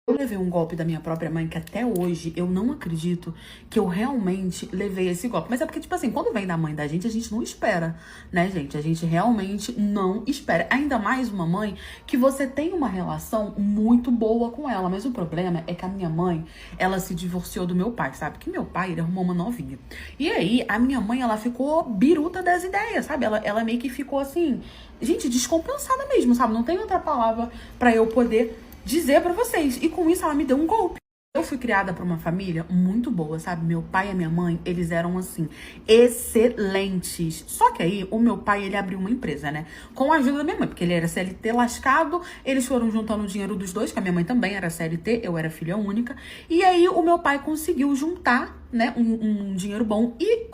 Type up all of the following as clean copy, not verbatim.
Eu levei um golpe da minha própria mãe que até hoje eu não acredito que eu realmente levei esse golpe. Mas é porque, tipo assim, quando vem da mãe da gente, a gente não espera, né, gente? A gente realmente não espera. Ainda mais uma mãe que você tem uma relação muito boa com ela. Mas o problema é que a minha mãe, ela se divorciou do meu pai, sabe? Que meu pai, ele arrumou uma novinha. E aí, a minha mãe, ela ficou biruta das ideias, sabe? Ela meio que ficou assim, gente, descompensada mesmo, sabe? Não tem outra palavra pra eu poder dizer pra vocês. E com isso ela me deu um golpe. Eu fui criada por uma família muito boa, sabe? Meu pai e a minha mãe, eles eram, assim, excelentes. Só que aí, o meu pai, ele abriu uma empresa, né? Com a ajuda da minha mãe, porque ele era CLT lascado, eles foram juntando o dinheiro dos dois, que a minha mãe também era CLT, eu era filha única. E aí, o meu pai conseguiu juntar, né, um dinheiro bom e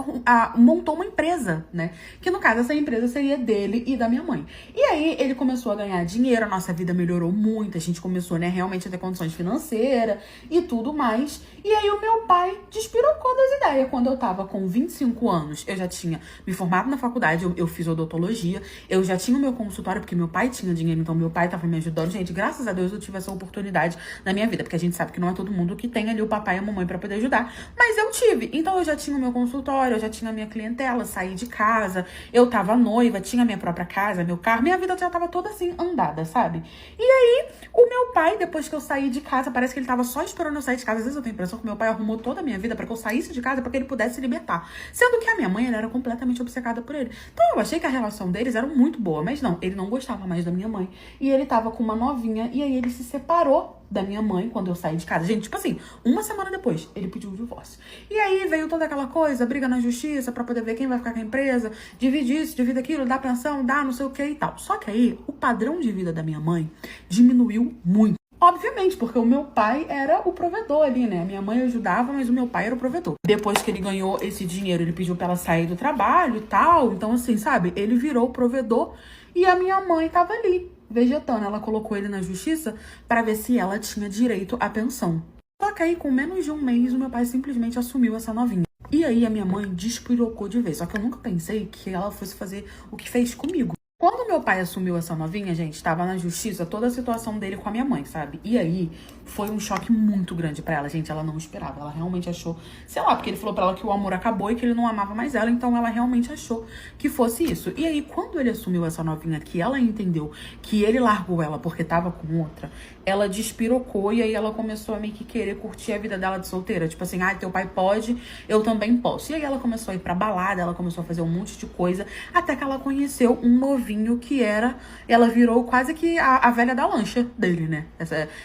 montou uma empresa, né? Que no caso, essa empresa seria dele e da minha mãe. E aí, ele começou a ganhar dinheiro, a nossa vida melhorou muito, a gente começou, né, realmente a ter condições financeiras e tudo mais. E aí, o meu pai despirocou das ideias. Quando eu tava com 25 anos, eu já tinha me formado na faculdade, eu fiz odontologia, eu já tinha o meu consultório, porque meu pai tinha dinheiro, então meu pai tava me ajudando. Gente, graças a Deus eu tive essa oportunidade na minha vida, porque a gente sabe que não é todo mundo que tem ali o papai e a mamãe pra poder ajudar, mas eu tive. Então eu já tinha o meu consultório, eu já tinha a minha clientela, saí de casa, eu tava noiva, tinha a minha própria casa, meu carro, minha vida já tava toda assim, andada, sabe? E aí, o meu pai, depois que eu saí de casa, parece que ele tava só esperando eu sair de casa. Às vezes eu tenho a impressão que meu pai arrumou toda a minha vida pra que eu saísse de casa pra que ele pudesse se libertar. Sendo que a minha mãe, ela era completamente obcecada por ele. Então eu achei que a relação deles era muito boa, mas não, ele não gostava mais da minha mãe. E ele tava com uma novinha, e aí ele se separou da minha mãe quando eu saí de casa. Gente, tipo assim, uma semana depois, ele pediu o divórcio. E aí veio toda aquela coisa, briga na justiça pra poder ver quem vai ficar com a empresa, divide isso, divide aquilo, dá pensão, dá não sei o que e tal. Só que aí, o padrão de vida da minha mãe diminuiu muito. Obviamente, porque o meu pai era o provedor ali, né? A minha mãe ajudava, mas o meu pai era o provedor. Depois que ele ganhou esse dinheiro, ele pediu pra ela sair do trabalho e tal. Então, assim, sabe? Ele virou o provedor e a minha mãe tava ali, vegetando. Ela colocou ele na justiça pra ver se ela tinha direito à pensão. Só que aí, com menos de um mês, o meu pai simplesmente assumiu essa novinha. E aí, a minha mãe despirocou de vez. Só que eu nunca pensei que ela fosse fazer o que fez comigo. Quando meu pai assumiu essa novinha, gente, tava na justiça toda a situação dele com a minha mãe, sabe? E aí, foi um choque muito grande pra ela, gente. Ela não esperava, ela realmente achou, sei lá, porque ele falou pra ela que o amor acabou e que ele não amava mais ela, então ela realmente achou que fosse isso. E aí, quando ele assumiu essa novinha, que ela entendeu que ele largou ela porque tava com outra, ela despirocou e aí ela começou a meio que querer curtir a vida dela de solteira. Tipo assim, teu pai pode, eu também posso. E aí ela começou a ir pra balada, ela começou a fazer um monte de coisa, até que ela conheceu um novinho que era, ela virou quase que a velha da lancha dele, né?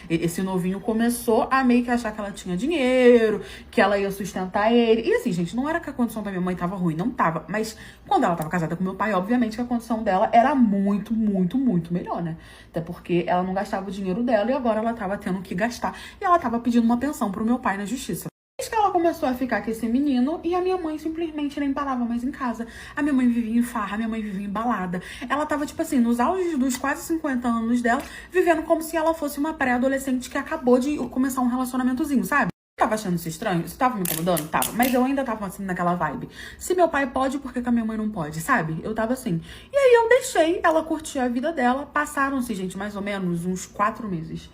Esse novinho começou a meio que achar que ela tinha dinheiro, que ela ia sustentar ele. E assim, gente, não era que a condição da minha mãe tava ruim, não tava. Mas quando ela tava casada com meu pai, obviamente que a condição dela era muito, muito, muito melhor, né? Até porque ela não gastava o dinheiro dela e agora ela tava tendo que gastar. E ela tava pedindo uma pensão pro meu pai na justiça. Desde que ela começou a ficar com esse menino e a minha mãe simplesmente nem parava mais em casa. A minha mãe vivia em farra, a minha mãe vivia em balada. Ela tava, tipo assim, nos auges dos quase 50 anos dela, vivendo como se ela fosse uma pré-adolescente que acabou de começar um relacionamentozinho, sabe? Eu tava achando isso estranho? Isso tava me incomodando? Tava. Mas eu ainda tava assim, naquela vibe. Se meu pai pode, por que a minha mãe não pode, sabe? Eu tava assim. E aí eu deixei ela curtir a vida dela. Passaram-se, gente, mais ou menos uns 4 meses.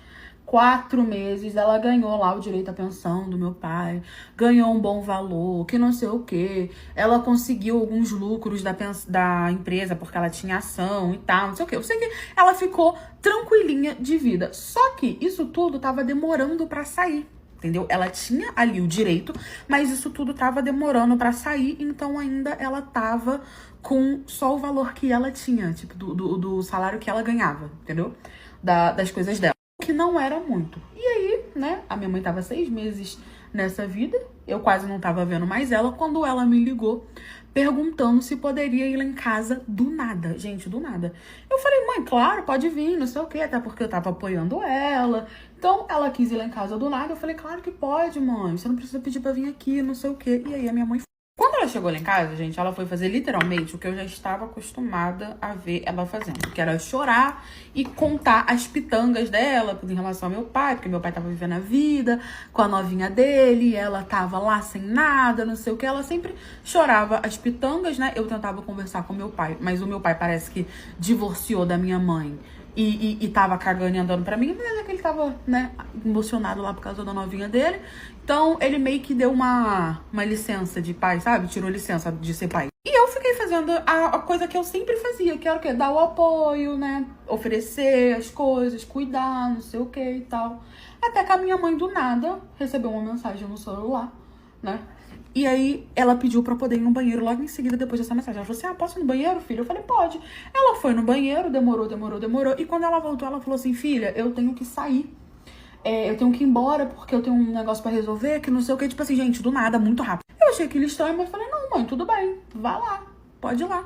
4 meses, ela ganhou lá o direito à pensão do meu pai, ganhou um bom valor, que não sei o quê. Ela conseguiu alguns lucros da empresa, porque ela tinha ação e tal, não sei o quê. Eu sei que ela ficou tranquilinha de vida. Só que isso tudo tava demorando pra sair. Entendeu? Ela tinha ali o direito, mas isso tudo tava demorando pra sair, então ainda ela tava com só o valor que ela tinha, tipo, do salário que ela ganhava, entendeu? Das coisas dela. Que não era muito. E aí, né, a minha mãe tava 6 meses nessa vida, eu quase não tava vendo mais ela, quando ela me ligou perguntando se poderia ir lá em casa do nada, gente, do nada. Eu falei, mãe, claro, pode vir, não sei o quê, até porque eu tava apoiando ela. Então, ela quis ir lá em casa do nada, eu falei, claro que pode, mãe, você não precisa pedir pra vir aqui, não sei o quê. E aí a minha mãe quando ela chegou lá em casa, gente, ela foi fazer literalmente o que eu já estava acostumada a ver ela fazendo, que era chorar e contar as pitangas dela em relação ao meu pai, porque meu pai tava vivendo a vida com a novinha dele, ela tava lá sem nada, não sei o que, ela sempre chorava as pitangas, né? Eu tentava conversar com meu pai, mas o meu pai parece que divorciou da minha mãe e tava cagando e andando pra mim, mas é que ele tava, né, emocionado lá por causa da novinha dele. Então, ele meio que deu uma licença de pai, sabe? Tirou licença de ser pai. E eu fiquei fazendo a coisa que eu sempre fazia, que era o quê? Dar o apoio, né? Oferecer as coisas, cuidar, não sei o que e tal. Até que a minha mãe, do nada, recebeu uma mensagem no celular, né? E aí, ela pediu pra poder ir no banheiro logo em seguida, depois dessa mensagem. Ela falou assim, posso ir no banheiro, filha? Eu falei, pode. Ela foi no banheiro, demorou. E quando ela voltou, ela falou assim, filha, eu tenho que sair. Eu tenho que ir embora porque eu tenho um negócio pra resolver, que não sei o que. Tipo assim, gente, do nada, muito rápido. Eu achei aquilo estranho, mas falei, não, mãe, tudo bem. Vá lá, pode ir lá.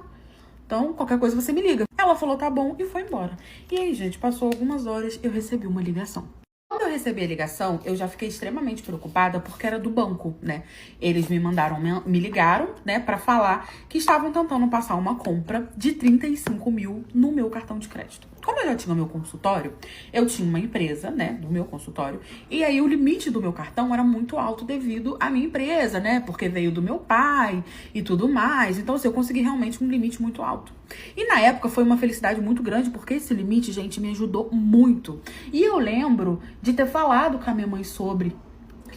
Então, qualquer coisa você me liga. Ela falou, tá bom, e foi embora. E aí, gente, passou algumas horas, eu recebi uma ligação. Quando eu recebi a ligação, eu já fiquei extremamente preocupada porque era do banco, né? Eles me ligaram, né, pra falar que estavam tentando passar uma compra de 35 mil no meu cartão de crédito. Como eu já tinha meu consultório, eu tinha uma empresa, né, do meu consultório, e aí o limite do meu cartão era muito alto devido à minha empresa, né, porque veio do meu pai e tudo mais. Então, assim, eu consegui realmente um limite muito alto. E na época foi uma felicidade muito grande, porque esse limite, gente, me ajudou muito. E eu lembro de ter falado com a minha mãe sobre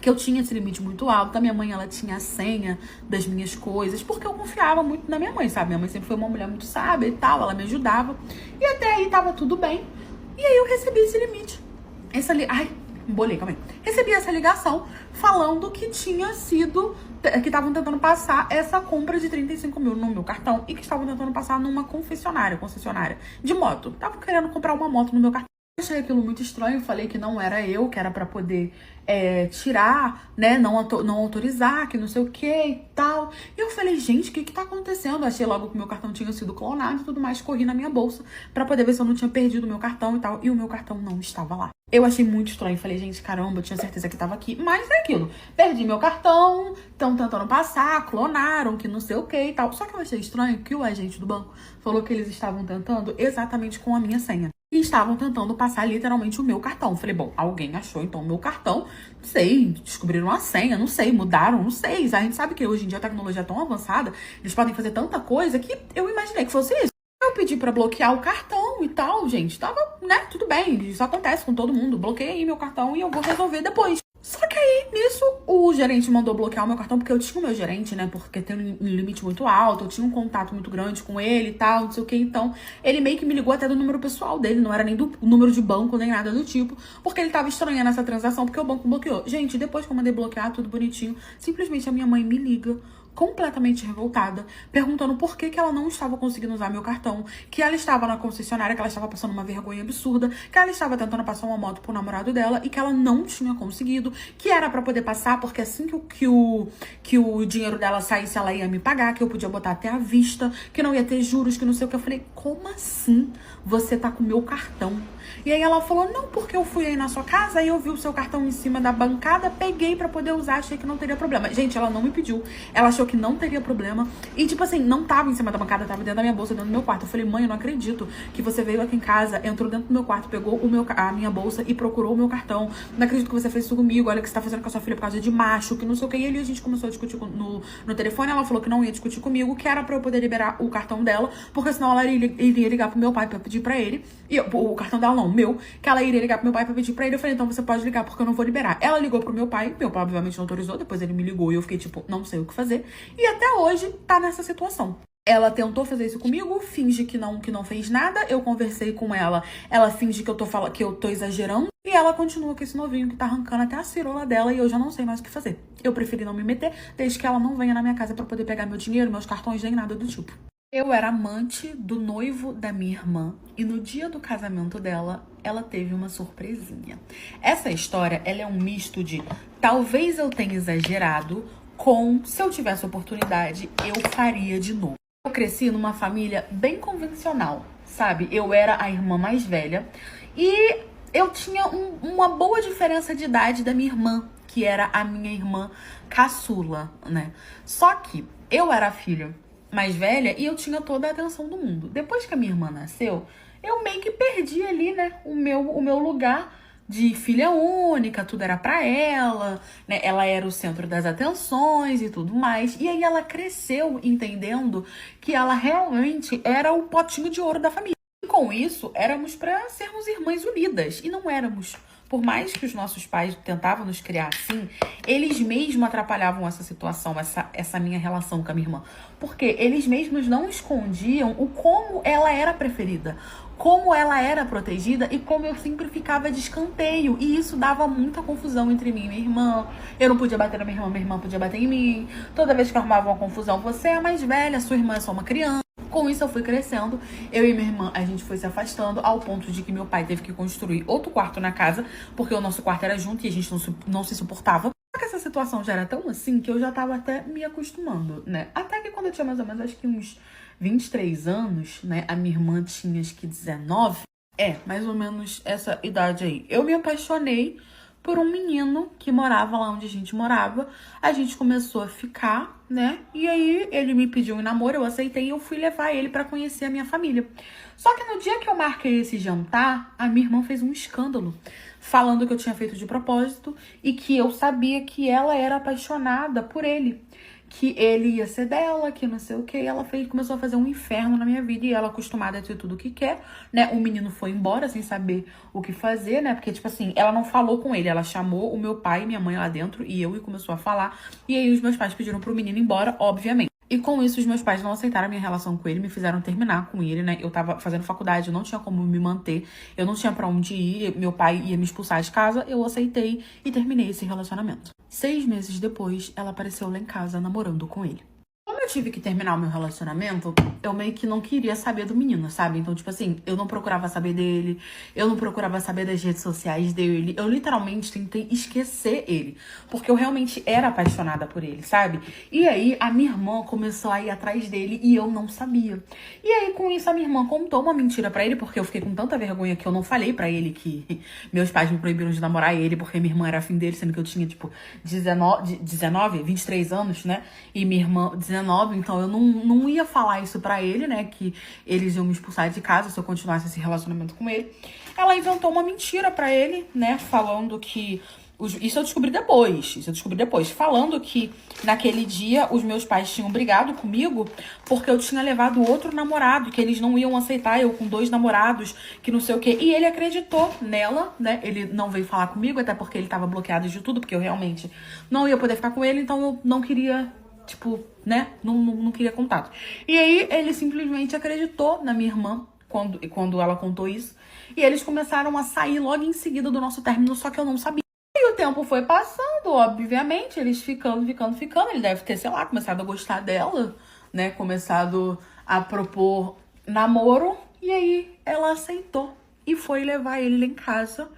que eu tinha esse limite muito alto. A minha mãe, ela tinha a senha das minhas coisas, porque eu confiava muito na minha mãe, sabe? Minha mãe sempre foi uma mulher muito sábia e tal, ela me ajudava. E até aí tava tudo bem. E aí eu recebi esse limite. Ai, embolei, calma aí. Recebi essa ligação falando que tinha sido, que estavam tentando passar essa compra de 35 mil no meu cartão e que estavam tentando passar numa concessionária de moto. Estavam querendo comprar uma moto no meu cartão. Eu achei aquilo muito estranho, falei que não era eu, que era pra poder tirar, né, não autorizar, que não sei o que e tal. E eu falei, gente, o que tá acontecendo? Eu achei logo que o meu cartão tinha sido clonado e tudo mais, corri na minha bolsa pra poder ver se eu não tinha perdido o meu cartão e tal. E o meu cartão não estava lá. Eu achei muito estranho, falei, gente, caramba, eu tinha certeza que tava aqui. Mas é aquilo, perdi meu cartão, estão tentando passar, clonaram, que não sei o que e tal. Só que eu achei estranho que o agente do banco falou que eles estavam tentando exatamente com a minha senha. E estavam tentando passar literalmente o meu cartão. Falei, bom, alguém achou então o meu cartão, não sei, descobriram a senha, não sei, mudaram, não sei. A gente sabe que hoje em dia a tecnologia é tão avançada, eles podem fazer tanta coisa que eu imaginei que fosse isso. Eu pedi pra bloquear o cartão e tal, gente, tava, né, tudo bem, isso acontece com todo mundo. Bloqueei meu cartão e eu vou resolver depois. Só que aí, nisso, o gerente mandou bloquear o meu cartão, porque eu tinha o meu gerente, né, porque tem um limite muito alto, eu tinha um contato muito grande com ele e tal, não sei o que, então ele meio que me ligou até do número pessoal dele, não era nem do número de banco, nem nada do tipo, porque ele tava estranhando essa transação, porque o banco bloqueou. Gente, depois que eu mandei bloquear, tudo bonitinho, simplesmente a minha mãe me liga, completamente revoltada, perguntando por que ela não estava conseguindo usar meu cartão, que ela estava na concessionária, que ela estava passando uma vergonha absurda, que ela estava tentando passar uma moto pro namorado dela e que ela não tinha conseguido, que era pra poder passar, porque assim que o dinheiro dela saísse, ela ia me pagar, que eu podia botar até à vista, que não ia ter juros, que não sei o que. Eu falei, como assim você tá com o meu cartão? E aí ela falou, não, porque eu fui aí na sua casa, aí eu vi o seu cartão em cima da bancada, peguei pra poder usar, achei que não teria problema. Gente, ela não me pediu, ela achou que não teria problema. E tipo assim, não tava em cima da bancada, tava dentro da minha bolsa, dentro do meu quarto. Eu falei, mãe, eu não acredito que você veio aqui em casa, entrou dentro do meu quarto, pegou a minha bolsa e procurou o meu cartão. Não acredito que você fez isso comigo, olha o que você tá fazendo com a sua filha por causa de macho, que não sei o que. E ali a gente começou a discutir no telefone, ela falou que não ia discutir comigo, que era pra eu poder liberar o cartão dela, porque senão ela iria ligar pro meu pai pra pedir pra ele. E o cartão dela não, meu, que ela iria ligar pro meu pai pra pedir pra ele. Eu falei, então você pode ligar porque eu não vou liberar. Ela ligou pro meu pai obviamente não autorizou, depois ele me ligou e eu fiquei tipo, não sei o que fazer. E até hoje tá nessa situação. Ela tentou fazer isso comigo, finge que não fez nada. Eu conversei com ela, ela finge que eu tô exagerando. E ela continua com esse novinho que tá arrancando até a cirola dela e eu já não sei mais o que fazer. Eu preferi não me meter, desde que ela não venha na minha casa pra poder pegar meu dinheiro, meus cartões, nem nada do tipo. Eu era amante do noivo da minha irmã e no dia do casamento dela, ela teve uma surpresinha. Essa história, ela é um misto de talvez eu tenha exagerado com se eu tivesse oportunidade, eu faria de novo. Eu cresci numa família bem convencional, sabe? Eu era a irmã mais velha e eu tinha uma boa diferença de idade da minha irmã, que era a minha irmã caçula, né? Só que eu era a filha mais velha e eu tinha toda a atenção do mundo. Depois que a minha irmã nasceu, eu meio que perdi ali, né, o meu lugar de filha única, tudo era pra ela, né? Ela era o centro das atenções e tudo mais. E aí ela cresceu entendendo que ela realmente era o potinho de ouro da família. E com isso, éramos para sermos irmãs unidas. E não éramos. Por mais que os nossos pais tentavam nos criar assim, eles mesmos atrapalhavam essa situação, essa minha relação com a minha irmã. Porque eles mesmos não escondiam o como ela era preferida, como ela era protegida e como eu sempre ficava de escanteio. E isso dava muita confusão entre mim e minha irmã. Eu não podia bater na minha irmã podia bater em mim. Toda vez que eu arrumava uma confusão, você é a mais velha, sua irmã é só uma criança. Com isso eu fui crescendo, eu e minha irmã, a gente foi se afastando ao ponto de que meu pai teve que construir outro quarto na casa, porque o nosso quarto era junto e a gente não se suportava. Só que essa situação já era tão assim que eu já tava até me acostumando, né? Até que quando eu tinha mais ou menos, acho que uns 23 anos, né? A minha irmã tinha acho que 19. Mais ou menos essa idade aí. Eu me apaixonei por um menino que morava lá onde a gente morava. A gente começou a ficar, né? E aí ele me pediu em namoro, eu aceitei e eu fui levar ele pra conhecer a minha família. Só que no dia que eu marquei esse jantar, a minha irmã fez um escândalo, falando que eu tinha feito de propósito e que eu sabia que ela era apaixonada por ele, que ele ia ser dela, que não sei o que. Ela começou a fazer um inferno na minha vida e ela acostumada a ter tudo o que quer, né? O menino foi embora sem saber o que fazer, né? Porque, tipo assim, ela não falou com ele, ela chamou o meu pai e minha mãe lá dentro e começou a falar. E aí os meus pais pediram pro menino ir embora, obviamente. E com isso, os meus pais não aceitaram a minha relação com ele, me fizeram terminar com ele, né? Eu tava fazendo faculdade, eu não tinha como me manter, eu não tinha pra onde ir, meu pai ia me expulsar de casa, eu aceitei e terminei esse relacionamento. 6 meses depois, ela apareceu lá em casa namorando com ele. Como eu tive que terminar o meu relacionamento, eu meio que não queria saber do menino, sabe? Então, tipo assim, eu não procurava saber dele, eu não procurava saber das redes sociais dele, eu literalmente tentei esquecer ele, porque eu realmente era apaixonada por ele, sabe? E aí, a minha irmã começou a ir atrás dele e eu não sabia. E aí, com isso, a minha irmã contou uma mentira pra ele, porque eu fiquei com tanta vergonha que eu não falei pra ele que meus pais me proibiram de namorar ele, porque minha irmã era afim dele, sendo que eu tinha, tipo, 23 anos, né? E minha irmã, 19, então eu não ia falar isso pra ele, né? Que eles iam me expulsar de casa se eu continuasse esse relacionamento com ele. Ela inventou uma mentira pra ele, né? Falando que... Isso eu descobri depois. Falando que naquele dia os meus pais tinham brigado comigo porque eu tinha levado outro namorado, que eles não iam aceitar eu com 2 namorados, que não sei o quê. E ele acreditou nela, né? Ele não veio falar comigo, até porque ele tava bloqueado de tudo, porque eu realmente não ia poder ficar com ele, então eu não queria... Tipo, né? Não queria contato. E aí, ele simplesmente acreditou na minha irmã quando ela contou isso. E eles começaram a sair logo em seguida do nosso término, só que eu não sabia. E o tempo foi passando, obviamente. Eles ficando. Ele deve ter, sei lá, começado a gostar dela, né? Começado a propor namoro. E aí, ela aceitou e foi levar ele lá em casa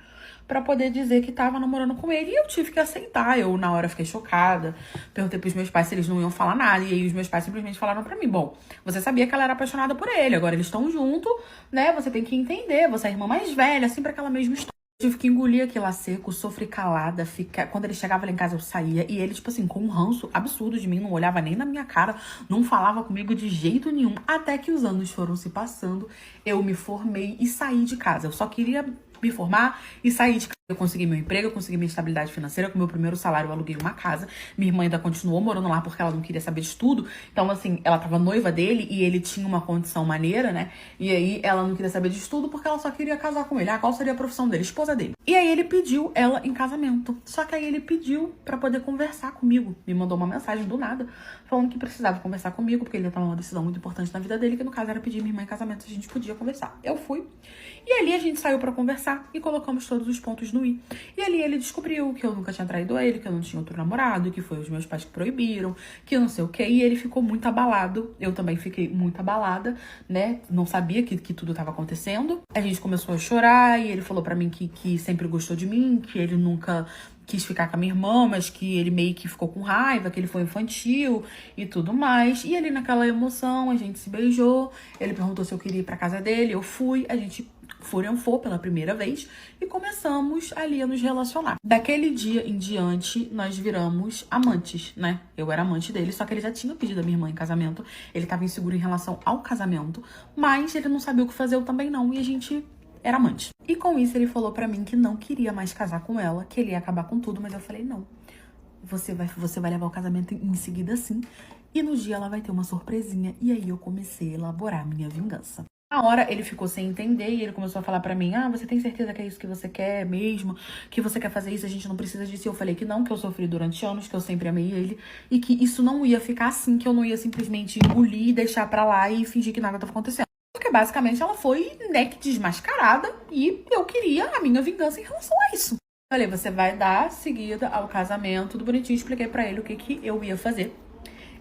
pra poder dizer que tava namorando com ele. E eu tive que aceitar. Eu, na hora, fiquei chocada. Perguntei pros meus pais se eles não iam falar nada. E aí, os meus pais simplesmente falaram pra mim: bom, você sabia que ela era apaixonada por ele. Agora eles estão juntos, né? Você tem que entender. Você é a irmã mais velha, sempre aquela mesma história. Eu tive que engolir aquilo a seco, sofri calada. Quando ele chegava lá em casa, eu saía. E ele, tipo assim, com um ranço absurdo de mim. Não olhava nem na minha cara. Não falava comigo de jeito nenhum. Até que os anos foram se passando. Eu me formei e saí de casa. Eu só queria me formar e sair de casa. Eu consegui meu emprego, eu consegui minha estabilidade financeira. Com meu primeiro salário, eu aluguei uma casa. Minha irmã ainda continuou morando lá porque ela não queria saber de tudo. Então, assim, ela tava noiva dele e ele tinha uma condição maneira, né? E aí, ela não queria saber de tudo porque ela só queria casar com ele. Ah, qual seria a profissão dele? Esposa dele. E aí, ele pediu ela em casamento. Só que aí, ele pediu pra poder conversar comigo. Me mandou uma mensagem do nada, falando que precisava conversar comigo, porque ele ia tomar uma decisão muito importante na vida dele, que no caso era pedir minha irmã em casamento, se a gente podia conversar. Eu fui. E ali, a gente saiu pra conversar e colocamos todos os pontos no i. E ali ele descobriu que eu nunca tinha traído ele, que eu não tinha outro namorado, que foi os meus pais que proibiram, que não sei o quê. E ele ficou muito abalado. Eu também fiquei muito abalada, né? Não sabia que tudo tava acontecendo. A gente começou a chorar e ele falou pra mim que sempre gostou de mim, que ele nunca quis ficar com a minha irmã, mas que ele meio que ficou com raiva, que ele foi infantil e tudo mais. E ali naquela emoção, a gente se beijou. Ele perguntou se eu queria ir pra casa dele, eu fui. A gente furianfou pela primeira vez e começamos ali a nos relacionar. Daquele dia em diante, nós viramos amantes, né? Eu era amante dele, só que ele já tinha pedido a minha irmã em casamento. Ele tava inseguro em relação ao casamento, mas ele não sabia o que fazer, eu também não, e a gente era amante. E com isso ele falou pra mim que não queria mais casar com ela, que ele ia acabar com tudo, mas eu falei: não, você vai levar o casamento em seguida sim, e no dia ela vai ter uma surpresinha. E aí eu comecei a elaborar minha vingança. Na hora ele ficou sem entender e ele começou a falar pra mim: ah, você tem certeza que é isso que você quer mesmo? Que você quer fazer isso? A gente não precisa disso. E eu falei que não, que eu sofri durante anos, que eu sempre amei ele e que isso não ia ficar assim, que eu não ia simplesmente engolir, deixar pra lá e fingir que nada tava acontecendo. Porque basicamente ela foi, né, que desmascarada e eu queria a minha vingança em relação a isso. Falei, você vai dar seguida ao casamento do bonitinho. Expliquei pra ele o que eu ia fazer.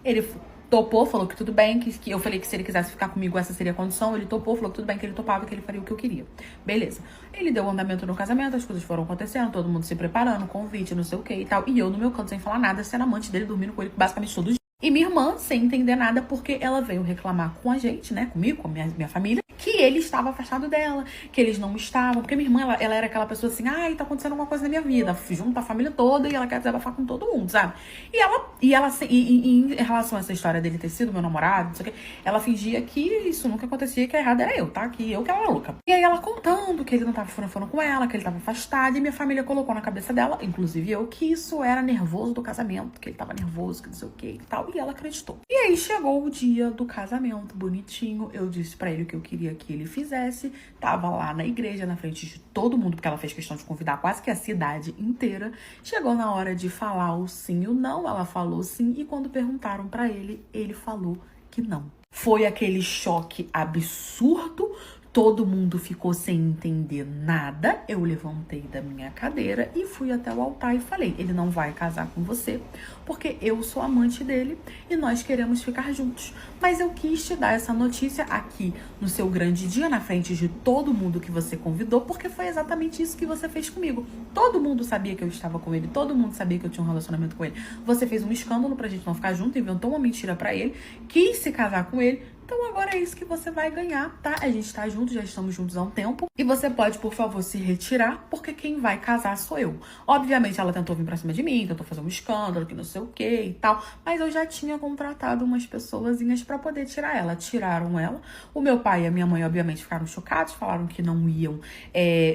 Ele topou, falou que tudo bem, que eu falei que se ele quisesse ficar comigo, essa seria a condição. Ele topou, falou que tudo bem, que ele topava, que ele faria o que eu queria. Beleza. Ele deu andamento no casamento, as coisas foram acontecendo, todo mundo se preparando, convite, não sei o que e tal. E eu no meu canto, sem falar nada, sendo amante dele, dormindo com ele basicamente todos os dias. E minha irmã, sem entender nada, porque ela veio reclamar com a gente, né, comigo, com a minha família, que ele estava afastado dela, que eles não estavam. Porque minha irmã, ela era aquela pessoa assim, ai, tá acontecendo alguma coisa na minha vida, junto a família toda e ela quer desabafar com todo mundo, sabe? E em relação a essa história dele ter sido meu namorado, não sei o que, ela fingia que isso nunca acontecia, que a errada era eu, tá? Que eu que era louca. E aí ela contando que ele não tava falando com ela, que ele tava afastado, e minha família colocou na cabeça dela, inclusive eu, que isso era nervoso do casamento, que ele tava nervoso, que não sei o que e tal, e ela acreditou. E aí chegou o dia do casamento, bonitinho, eu disse pra ele o que eu queria que ele fizesse, tava lá na igreja, na frente de todo mundo, porque ela fez questão de convidar quase que a cidade inteira. Chegou na hora de falar o sim e o não, ela falou sim, e quando perguntaram pra ele, ele falou que não. Foi aquele choque absurdo, todo mundo ficou sem entender nada. Eu levantei da minha cadeira e fui até o altar e falei, ele não vai casar com você, porque eu sou amante dele e nós queremos ficar juntos. Mas eu quis te dar essa notícia aqui no seu grande dia, na frente de todo mundo que você convidou, porque foi exatamente isso que você fez comigo. Todo mundo sabia que eu estava com ele, todo mundo sabia que eu tinha um relacionamento com ele. Você fez um escândalo pra gente não ficar junto, inventou uma mentira pra ele, quis se casar com ele. Então agora é isso que você vai ganhar, tá? A gente tá junto, já estamos juntos há um tempo. E você pode, por favor, se retirar, porque quem vai casar sou eu. Obviamente, ela tentou vir pra cima de mim, tentou fazer um escândalo, que não sei o que e tal. Mas eu já tinha contratado umas pessoazinhas pra poder tirar ela. Tiraram ela. O meu pai e a minha mãe, obviamente, ficaram chocados. Falaram que não iam,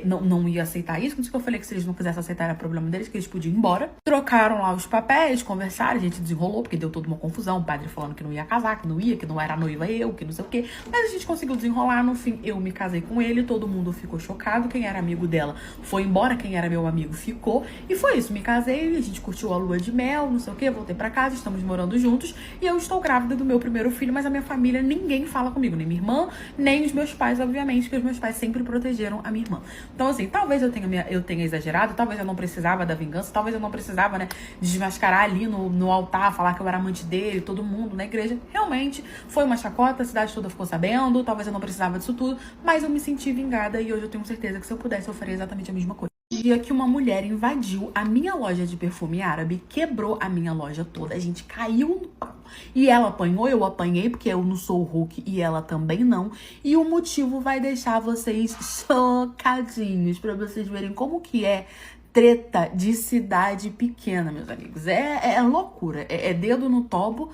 não ia aceitar isso. Por isso que eu falei que se eles não quisessem aceitar era problema deles, que eles podiam ir embora. Trocaram lá os papéis, conversaram, a gente desenrolou, porque deu toda uma confusão. O padre falando que não ia casar, que não era noiva eu, que não sei o quê. Mas a gente conseguiu desenrolar, no fim eu me casei com ele, todo mundo ficou chocado, quem era amigo dela foi embora, quem era meu amigo ficou, e foi isso, me casei, a gente curtiu a lua de mel, não sei o quê, voltei pra casa, estamos morando juntos, e eu estou grávida do meu primeiro filho, mas a minha família, ninguém fala comigo, nem minha irmã, nem os meus pais, obviamente, que os meus pais sempre protegeram a minha irmã. Então assim, talvez eu tenha exagerado, talvez eu não precisava da vingança, talvez eu não precisava, né, desmascarar ali no altar, falar que eu era amante dele, todo mundo na igreja, realmente foi uma chacota, a cidade toda ficou sabendo, talvez eu não precisava disso tudo, mas eu me senti vingada e hoje eu tenho certeza que se eu pudesse eu faria exatamente a mesma coisa. Dia que uma mulher invadiu a minha loja de perfume árabe, quebrou a minha loja toda, a gente caiu no pau. E ela apanhou, eu apanhei, porque eu não sou o Hulk e ela também não. E o motivo vai deixar vocês chocadinhos, pra vocês verem como que é treta de cidade pequena, meus amigos. É loucura, é dedo no toba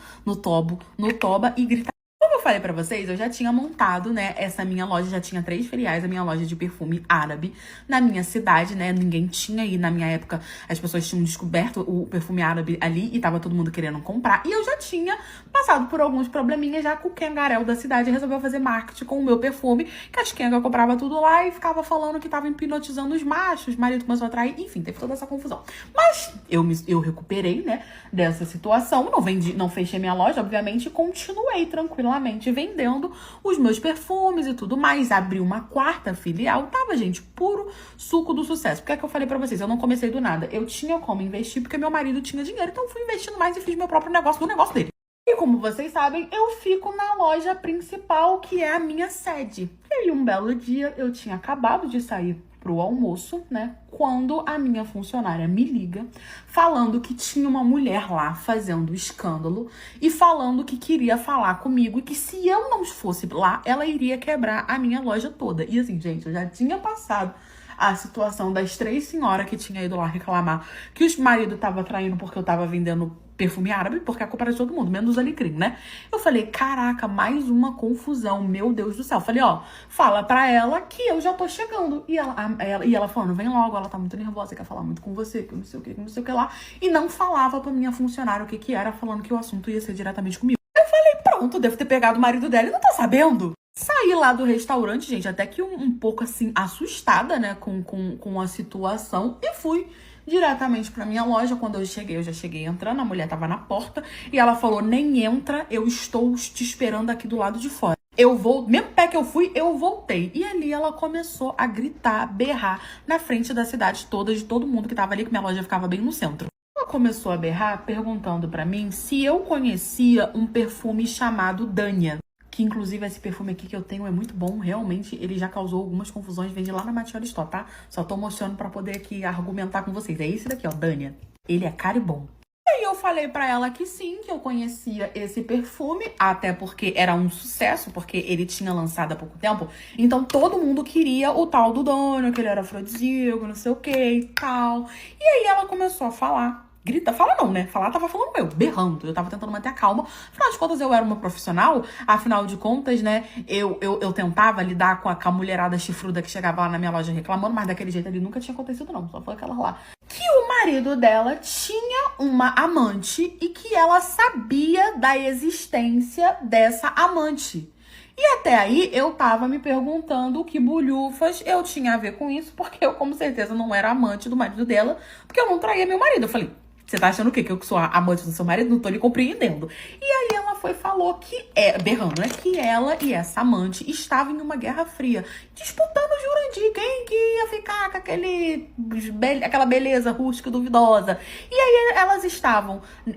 e gritar. Como eu falei pra vocês, eu já tinha montado, né, essa minha loja, já tinha 3 filiais, a minha loja de perfume árabe na minha cidade, né, ninguém tinha, e na minha época as pessoas tinham descoberto o perfume árabe ali e tava todo mundo querendo comprar, e eu já tinha passado por alguns probleminhas já com o Kengarel da cidade, resolveu fazer marketing com o meu perfume, que as Kenga comprava tudo lá e ficava falando que tava hipnotizando os machos, o marido começou a atrair, enfim, teve toda essa confusão. Mas eu recuperei, né, dessa situação, não fechei minha loja, obviamente, e continuei tranquilamente vendendo os meus perfumes e tudo mais. Abri uma 4ª filial. Tava, gente, puro suco do sucesso. Por que é que eu falei pra vocês? Eu não comecei do nada. Eu tinha como investir porque meu marido tinha dinheiro. Então eu fui investindo mais e fiz meu próprio negócio do negócio dele. E como vocês sabem, eu fico na loja principal, que é a minha sede. E aí, um belo dia, eu tinha acabado de sair pro almoço, né, quando a minha funcionária me liga falando que tinha uma mulher lá fazendo escândalo e falando que queria falar comigo e que se eu não fosse lá, ela iria quebrar a minha loja toda. E assim, gente, eu já tinha passado a situação das 3 senhoras que tinha ido lá reclamar que o marido tava traindo porque eu tava vendendo perfume árabe, porque a culpa era de todo mundo, menos alecrim, né? Eu falei, caraca, mais uma confusão, meu Deus do céu. Falei, ó, fala pra ela que eu já tô chegando. E ela falando, vem logo, ela tá muito nervosa, quer falar muito com você, que não sei o que, que não sei o que lá. E não falava pra minha funcionária o que era, falando que o assunto ia ser diretamente comigo. Eu falei, pronto, devo ter pegado o marido dela e não tá sabendo. Saí lá do restaurante, gente, até que um pouco assim, assustada, né, com a situação, e fui diretamente pra minha loja. Quando eu já cheguei entrando, a mulher tava na porta e ela falou: nem entra, eu estou te esperando aqui do lado de fora. Eu vou, mesmo pé que eu fui, eu voltei. E ali ela começou a gritar, berrar na frente da cidade toda, de todo mundo que tava ali, que minha loja ficava bem no centro. Ela começou a berrar, perguntando pra mim se eu conhecia um perfume chamado Dania. Que inclusive esse perfume aqui que eu tenho é muito bom, realmente ele já causou algumas confusões, vende lá na Matioli Store, tá? Só tô mostrando pra poder aqui argumentar com vocês. É esse daqui, ó, Dania. Ele é caro e bom. E aí eu falei pra ela que sim, que eu conhecia esse perfume, até porque era um sucesso, porque ele tinha lançado há pouco tempo. Então todo mundo queria o tal do Dania, que ele era afrodisíaco, não sei o que e tal. E aí ela começou a falar. Grita, fala não, né? Falar tava falando eu, berrando. Eu tava tentando manter a calma. Afinal de contas, eu era uma profissional. Afinal de contas, né? Eu tentava lidar com a mulherada chifruda que chegava lá na minha loja reclamando, mas daquele jeito ali nunca tinha acontecido, não. Só foi aquela lá. Que o marido dela tinha uma amante e que ela sabia da existência dessa amante. E até aí eu tava me perguntando que bolhufas eu tinha a ver com isso, porque eu com certeza não era amante do marido dela, porque eu não traía meu marido. Eu falei: você tá achando o quê? Que eu sou a amante do seu marido? Não tô lhe compreendendo. E aí ela foi e falou que, berrando, né? Que ela e essa amante estavam em uma guerra fria, disputando o Jurandir, quem que ia ficar com aquela beleza rústica duvidosa. E aí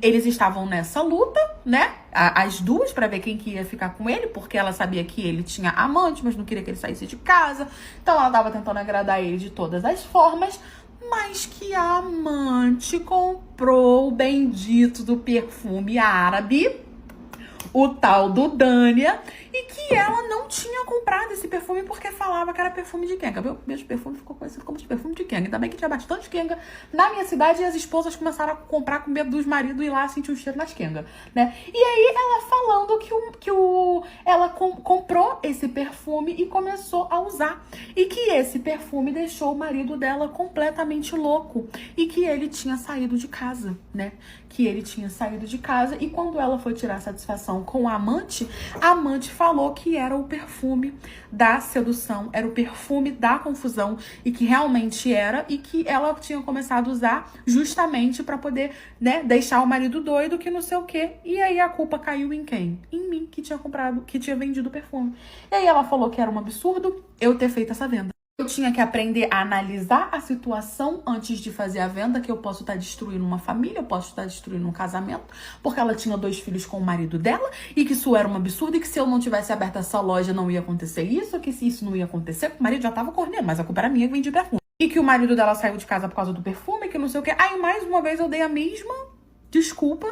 eles estavam nessa luta, né? As duas, pra ver quem que ia ficar com ele, porque ela sabia que ele tinha amante, mas não queria que ele saísse de casa. Então ela tava tentando agradar ele de todas as formas. Mas que a amante comprou o bendito do perfume árabe, o tal do Dania, e que ela não tinha comprado esse perfume porque falava que era perfume de Kenga. Meu perfume ficou conhecido como de perfume de Kenga. Ainda bem que tinha bastante Kenga na minha cidade e as esposas começaram a comprar com medo dos maridos e ir lá sentir o cheiro nas Kenga, né? E aí ela falando ela comprou esse perfume e começou a usar. E que esse perfume deixou o marido dela completamente louco. E que ele tinha saído de casa, né? Que ele tinha saído de casa e quando ela foi tirar satisfação com a amante falou que era o perfume da sedução, era o perfume da confusão e que realmente era, e que ela tinha começado a usar justamente pra poder, né, deixar o marido doido, que não sei o quê. E aí a culpa caiu em quem? Em mim, que tinha vendido o perfume. E aí ela falou que era um absurdo eu ter feito essa venda. Eu tinha que aprender a analisar a situação antes de fazer a venda, que eu posso estar destruindo uma família, eu posso estar destruindo um casamento, porque ela tinha 2 filhos com o marido dela, e que isso era um absurdo, e que se eu não tivesse aberto essa loja não ia acontecer isso, que se isso não ia acontecer, o marido já tava cornendo, mas a culpa era minha que vendi perfume. E que o marido dela saiu de casa por causa do perfume, que não sei o quê. Aí, mais uma vez, eu dei a mesma desculpa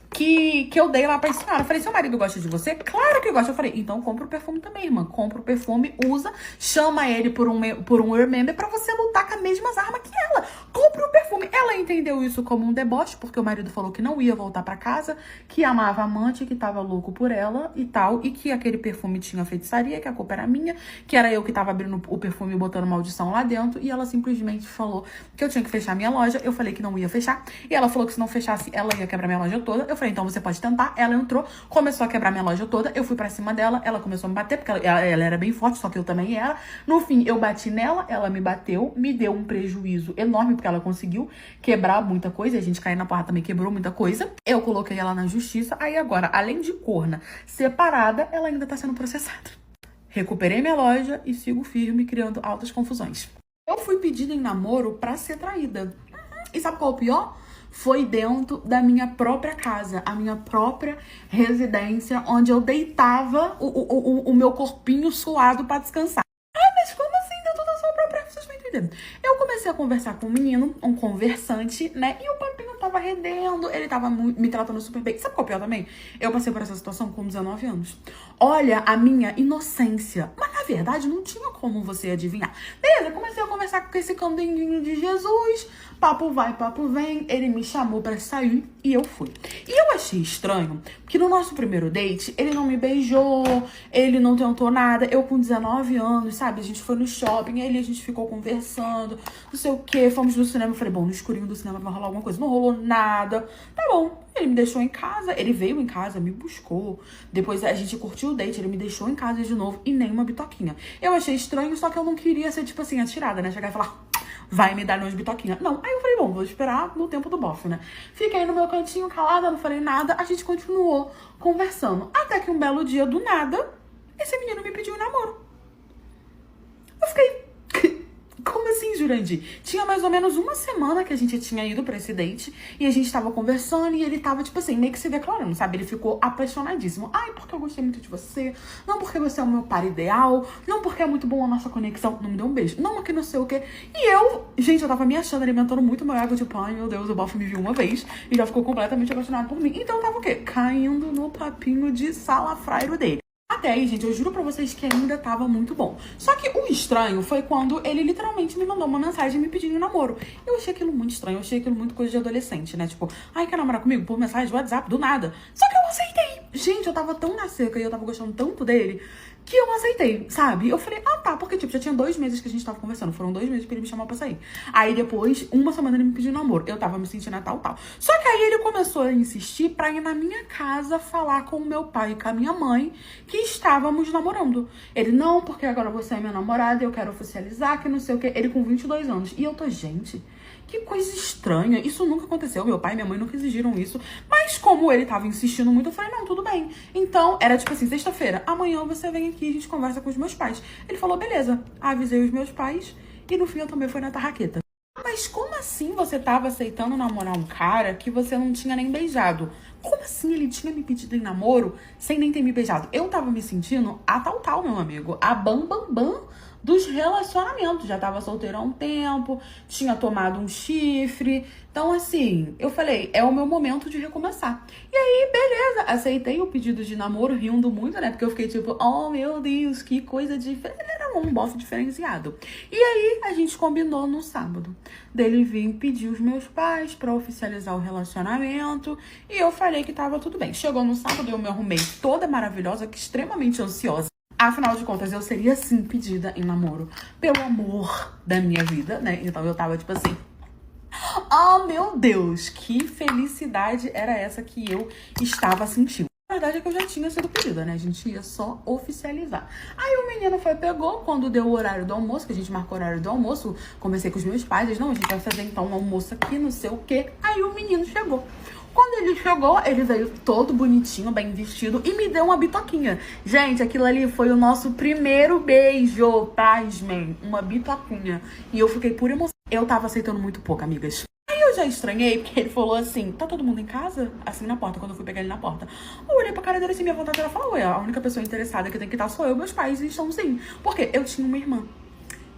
que eu dei lá pra senhora. Eu falei: seu marido gosta de você? Claro que gosta. Eu falei: então compra o perfume também, irmã. Compra o perfume, usa, chama ele por um remember pra você lutar com as mesmas armas que ela. Compra o perfume. Ela entendeu isso como um deboche, porque o marido falou que não ia voltar pra casa, que amava a amante, que tava louco por ela e tal, e que aquele perfume tinha feitiçaria, que a culpa era minha, que era eu que tava abrindo o perfume e botando maldição lá dentro, e ela simplesmente falou que eu tinha que fechar minha loja. Eu falei que não ia fechar, e ela falou que se não fechasse, ela ia quebrar minha loja toda. Eu falei: então você pode tentar. Ela entrou, começou a quebrar minha loja toda. Eu fui pra cima dela, ela começou a me bater, porque ela era bem forte, só que eu também era. No fim, eu bati nela, ela me bateu, me deu um prejuízo enorme, porque ela conseguiu quebrar muita coisa, e a gente caiu na porta também, quebrou muita coisa. Eu coloquei ela na justiça, aí agora, além de corna separada, ela ainda tá sendo processada. Recuperei minha loja e sigo firme, criando altas confusões. Eu fui pedida em namoro pra ser traída. E sabe qual é o pior? Foi dentro da minha própria casa, a minha própria residência, onde eu deitava o meu corpinho suado pra descansar. Ah, mas como assim? Dentro da sua própria... Vocês estão entendendo? Eu comecei a conversar com um menino, um conversante, né? E o papinho tava rendendo, ele tava me tratando super bem. Sabe qual é o pior também? Eu passei por essa situação com 19 anos. Olha a minha inocência. Mas, na verdade, não tinha como você adivinhar. Beleza, comecei a conversar com esse candinguinho de Jesus. Papo vai, papo vem. Ele me chamou pra sair e eu fui. E eu achei estranho, porque no nosso primeiro date, ele não me beijou, ele não tentou nada. Eu com 19 anos, sabe? A gente foi no shopping, aí a gente ficou conversando, não sei o quê. Fomos no cinema. Eu falei: bom, no escurinho do cinema vai rolar alguma coisa. Não rolou nada. Tá bom. Ele me deixou em casa, ele veio em casa, me buscou. Depois a gente curtiu o date, ele me deixou em casa de novo e nem uma bitoquinha. Eu achei estranho, só que eu não queria ser, tipo assim, atirada, né? Chegar e falar, vai me dar umas bitoquinhas. Não, aí eu falei, bom, vou esperar no tempo do bofe, né? Fiquei no meu cantinho calada, não falei nada, a gente continuou conversando. Até que um belo dia, do nada, esse menino me pediu um namoro. Eu fiquei... Como assim, Jurandir? Tinha mais ou menos uma semana que a gente tinha ido pra esse date e a gente tava conversando e ele tava, tipo assim, meio que se declarando, sabe? Ele ficou apaixonadíssimo. Ai, porque eu gostei muito de você. Não porque você é o meu par ideal. Não porque é muito boa a nossa conexão. Não me deu um beijo. Não, porque não sei o quê. E eu, gente, eu tava me achando, alimentando muito meu ego, tipo, ai, meu Deus, o bofe me viu uma vez e já ficou completamente apaixonado por mim. Então eu tava o quê? Caindo no papinho de salafrairo dele. Até aí, gente, eu juro pra vocês que ainda tava muito bom. Só que o estranho foi quando ele literalmente me mandou uma mensagem me pedindo namoro. Eu achei aquilo muito estranho, eu achei aquilo muito coisa de adolescente, né? Tipo, ai, quer namorar comigo? Por mensagem de WhatsApp, do nada. Só que eu aceitei. Gente, eu tava tão na seca e eu tava gostando tanto dele que eu aceitei, sabe? Eu falei, ah, tá, porque, tipo, já tinha 2 meses que a gente tava conversando. Foram 2 meses pra ele me chamar pra sair. Aí, depois, uma semana ele me pediu namoro. Eu tava me sentindo tal. Só que aí ele começou a insistir pra ir na minha casa falar com o meu pai e com a minha mãe que estávamos namorando. Ele, não, porque agora você é minha namorada, eu quero oficializar, que não sei o quê. Ele com 22 anos. E eu tô, gente... Que coisa estranha, isso nunca aconteceu, meu pai e minha mãe nunca exigiram isso. Mas como ele tava insistindo muito, eu falei, não, tudo bem. Então, era tipo assim, sexta-feira, amanhã você vem aqui e a gente conversa com os meus pais. Ele falou, beleza, avisei os meus pais e no fim eu também fui na tarraqueta. Mas como assim você tava aceitando namorar um cara que você não tinha nem beijado? Como assim ele tinha me pedido em namoro sem nem ter me beijado? Eu tava me sentindo a tal, meu amigo, a bam dos relacionamentos. Já tava solteira há um tempo, tinha tomado um chifre. Então, assim, eu falei, é o meu momento de recomeçar. E aí, beleza, aceitei o pedido de namoro, rindo muito, né? Porque eu fiquei tipo, oh, meu Deus, que coisa diferente. Ele era um bofe diferenciado. E aí, a gente combinou no sábado dele vir pedir os meus pais pra oficializar o relacionamento. E eu falei que tava tudo bem. Chegou no sábado, eu me arrumei toda maravilhosa, que extremamente ansiosa. Afinal de contas, eu seria sim pedida em namoro pelo amor da minha vida, né? Então eu tava tipo assim, oh meu Deus, que felicidade era essa que eu estava sentindo. A verdade é que eu já tinha sido pedida, né? A gente ia só oficializar. Aí o menino pegou, quando deu o horário do almoço, que a gente marcou o horário do almoço, conversei com os meus pais, eles, não, a gente vai fazer então um almoço aqui, não sei o quê. Aí o menino chegou. Quando ele chegou, ele veio todo bonitinho, bem vestido e me deu uma bitoquinha. Gente, aquilo ali foi o nosso primeiro beijo, pasmem, uma bitoquinha. E eu fiquei por emoção. Eu tava aceitando muito pouco, amigas. Aí eu já estranhei, porque ele falou assim, tá todo mundo em casa? Assim, na porta, quando eu fui pegar ele na porta. Eu olhei pra cara dele assim, minha vontade era falar, ué, a única pessoa interessada que tem que estar sou eu, meus pais, e estão sim. Porque eu tinha uma irmã.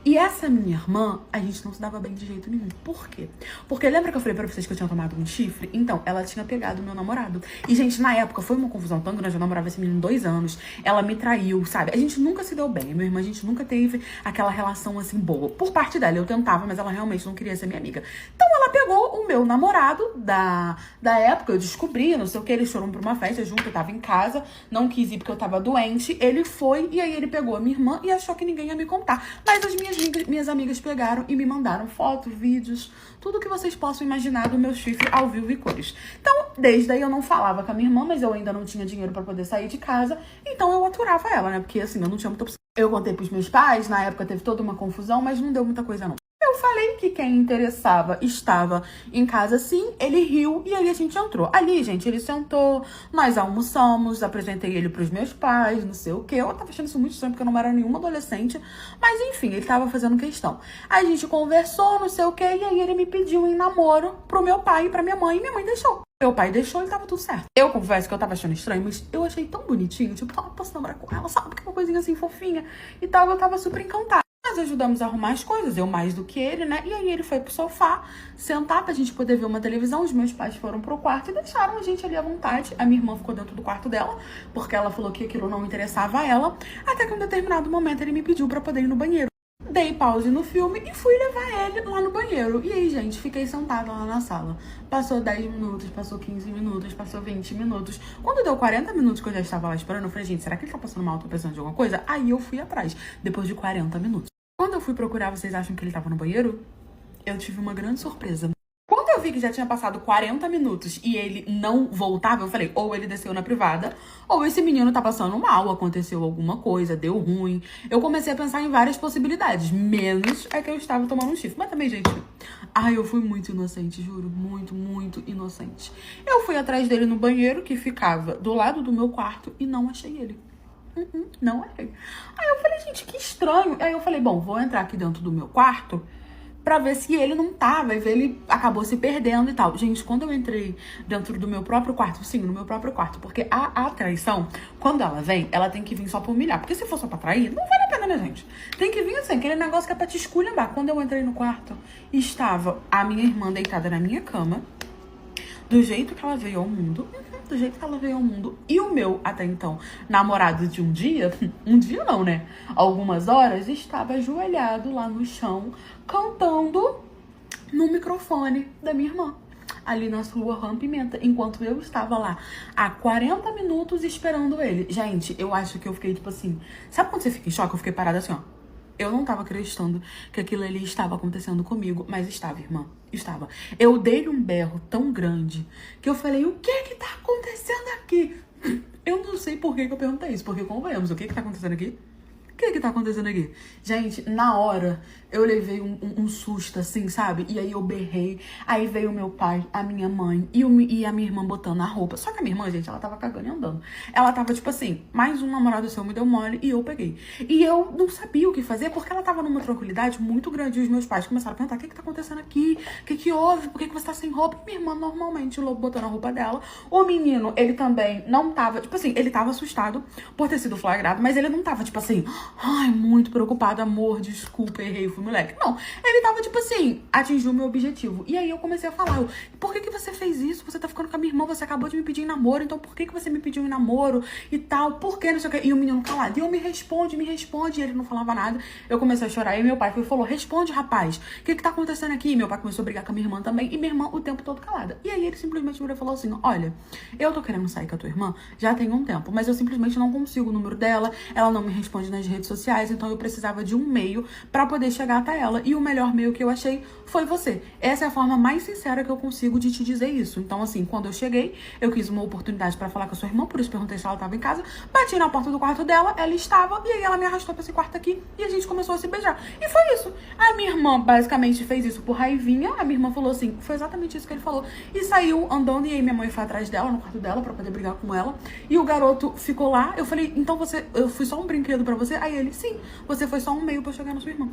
E essa minha irmã, a gente não se dava bem de jeito nenhum. Por quê? Porque lembra que eu falei pra vocês que eu tinha tomado um chifre? Então, ela tinha pegado o meu namorado. E, gente, na época, foi uma confusão tão grande. Eu namorava esse menino 2 anos. Ela me traiu, sabe? A gente nunca se deu bem. Minha irmã, a gente nunca teve aquela relação, assim, boa. Por parte dela, eu tentava, mas ela realmente não queria ser minha amiga. Então, ela pegou o meu namorado da época. Eu descobri, não sei o que. Eles foram pra uma festa junto. Eu tava em casa. Não quis ir porque eu tava doente. Ele foi e aí ele pegou a minha irmã e achou que ninguém ia me contar. Mas as minhas amigas pegaram e me mandaram fotos, vídeos, tudo que vocês possam imaginar do meu chifre ao vivo e cores. Então, desde aí eu não falava com a minha irmã, mas eu ainda não tinha dinheiro pra poder sair de casa, então eu aturava ela, né? Porque assim, eu não tinha muita opção. Eu contei pros meus pais, na época teve toda uma confusão, mas não deu muita coisa não. Eu falei que quem interessava estava em casa sim, ele riu e aí a gente entrou. Ali, gente, ele sentou, nós almoçamos, apresentei ele pros meus pais, não sei o quê. Eu tava achando isso muito estranho porque eu não era nenhuma adolescente, mas enfim, ele tava fazendo questão. Aí a gente conversou, não sei o quê, e aí ele me pediu em namoro pro meu pai e pra minha mãe, e minha mãe deixou. Meu pai deixou e tava tudo certo. Eu confesso que eu tava achando estranho, mas eu achei tão bonitinho, tipo, eu posso namorar com ela, sabe? Que é uma coisinha assim fofinha e tal, eu tava super encantada. Nós ajudamos a arrumar as coisas, eu mais do que ele, né? E aí ele foi pro sofá, sentar pra gente poder ver uma televisão. Os meus pais foram pro quarto e deixaram a gente ali à vontade. A minha irmã ficou dentro do quarto dela, porque ela falou que aquilo não interessava a ela. Até que em um determinado momento ele me pediu pra poder ir no banheiro. Dei pause no filme e fui levar ele lá no banheiro. E aí, gente, fiquei sentada lá na sala. Passou 10 minutos, passou 15 minutos, passou 20 minutos. Quando deu 40 minutos que eu já estava lá esperando, eu falei, gente, será que ele tá passando mal? Tô pensando de alguma coisa? Aí eu fui atrás, depois de 40 minutos. Quando eu fui procurar, vocês acham que ele tava no banheiro? Eu tive uma grande surpresa. Quando eu vi que já tinha passado 40 minutos e ele não voltava, eu falei, ou ele desceu na privada, ou esse menino tá passando mal, aconteceu alguma coisa, deu ruim. Eu comecei a pensar em várias possibilidades, menos é que eu estava tomando um chifre. Mas também, gente, eu fui muito inocente, juro, muito, muito inocente. Eu fui atrás dele no banheiro, que ficava do lado do meu quarto, e não achei ele. Não achei. Aí eu falei, gente, que estranho. Aí eu falei, bom, vou entrar aqui dentro do meu quarto pra ver se ele não tava. E ver ele acabou se perdendo e tal. Gente, quando eu entrei dentro do meu próprio quarto, sim, no meu próprio quarto, porque a traição, quando ela vem, ela tem que vir só pra humilhar. Porque se for só pra trair, não vale a pena, né, gente? Tem que vir assim, aquele negócio que é pra te esculhambar. Quando eu entrei no quarto, estava a minha irmã deitada na minha cama, do jeito que ela veio ao mundo. Do jeito que ela veio ao mundo. E o meu, até então, namorado de um dia, um dia não, né? Algumas horas, estava ajoelhado lá no chão, cantando no microfone da minha irmã, ali na sua Rã Pimenta, enquanto eu estava lá há 40 minutos esperando ele. Gente, eu acho que eu fiquei tipo assim, sabe quando você fica em choque? Eu fiquei parada assim, ó. Eu não tava acreditando que aquilo ali estava acontecendo comigo, mas estava, irmã. Estava. Eu dei um berro tão grande que eu falei, o que tá acontecendo aqui? Eu não sei por que eu perguntei isso, porque convenhamos, o que tá acontecendo aqui? O que tá acontecendo aqui? Gente, na hora, eu levei um susto, assim, sabe? E aí eu berrei. Aí veio o meu pai, a minha mãe e a minha irmã botando a roupa. Só que a minha irmã, gente, ela tava cagando e andando. Ela tava, tipo assim, mais um namorado seu me deu mole e eu peguei. E eu não sabia o que fazer, porque ela tava numa tranquilidade muito grande. E os meus pais começaram a perguntar, o que tá acontecendo aqui? O que houve? Por que você tá sem roupa? E minha irmã, normalmente, botando a roupa dela. O menino, ele também não tava, tipo assim, ele tava assustado por ter sido flagrado, mas ele não tava, tipo assim, ai, muito preocupado, amor, desculpa, errei, fui moleque. Não, ele tava tipo assim, atingiu o meu objetivo. E aí eu comecei a falar, por que você fez isso? Você tá ficando com a minha irmã, você acabou de me pedir em namoro, então por que você me pediu em namoro e tal? Por que não sei o que? E o menino calado, e eu me responde, e ele não falava nada. Eu comecei a chorar, e meu pai falou, responde, rapaz, o que tá acontecendo aqui? E meu pai começou a brigar com a minha irmã também, e minha irmã o tempo todo calada. E aí ele simplesmente virou e falou assim, olha, eu tô querendo sair com a tua irmã já tem um tempo, mas eu simplesmente não consigo o número dela, ela não me responde nas redes sociais, então eu precisava de um meio pra poder chegar até ela. E o melhor meio que eu achei foi você. Essa é a forma mais sincera que eu consigo de te dizer isso. Então, assim, quando eu cheguei, eu quis uma oportunidade pra falar com a sua irmã, por isso perguntei se ela tava em casa. Bati na porta do quarto dela, ela estava, e aí ela me arrastou pra esse quarto aqui e a gente começou a se beijar. E foi isso. A minha irmã basicamente fez isso por raivinha. A minha irmã falou assim, foi exatamente isso que ele falou. E saiu andando, e aí minha mãe foi atrás dela, no quarto dela, pra poder brigar com ela. E o garoto ficou lá. Eu falei, então eu fui só um brinquedo pra você? Aí ele, sim, você foi só um meio pra chegar na sua irmã.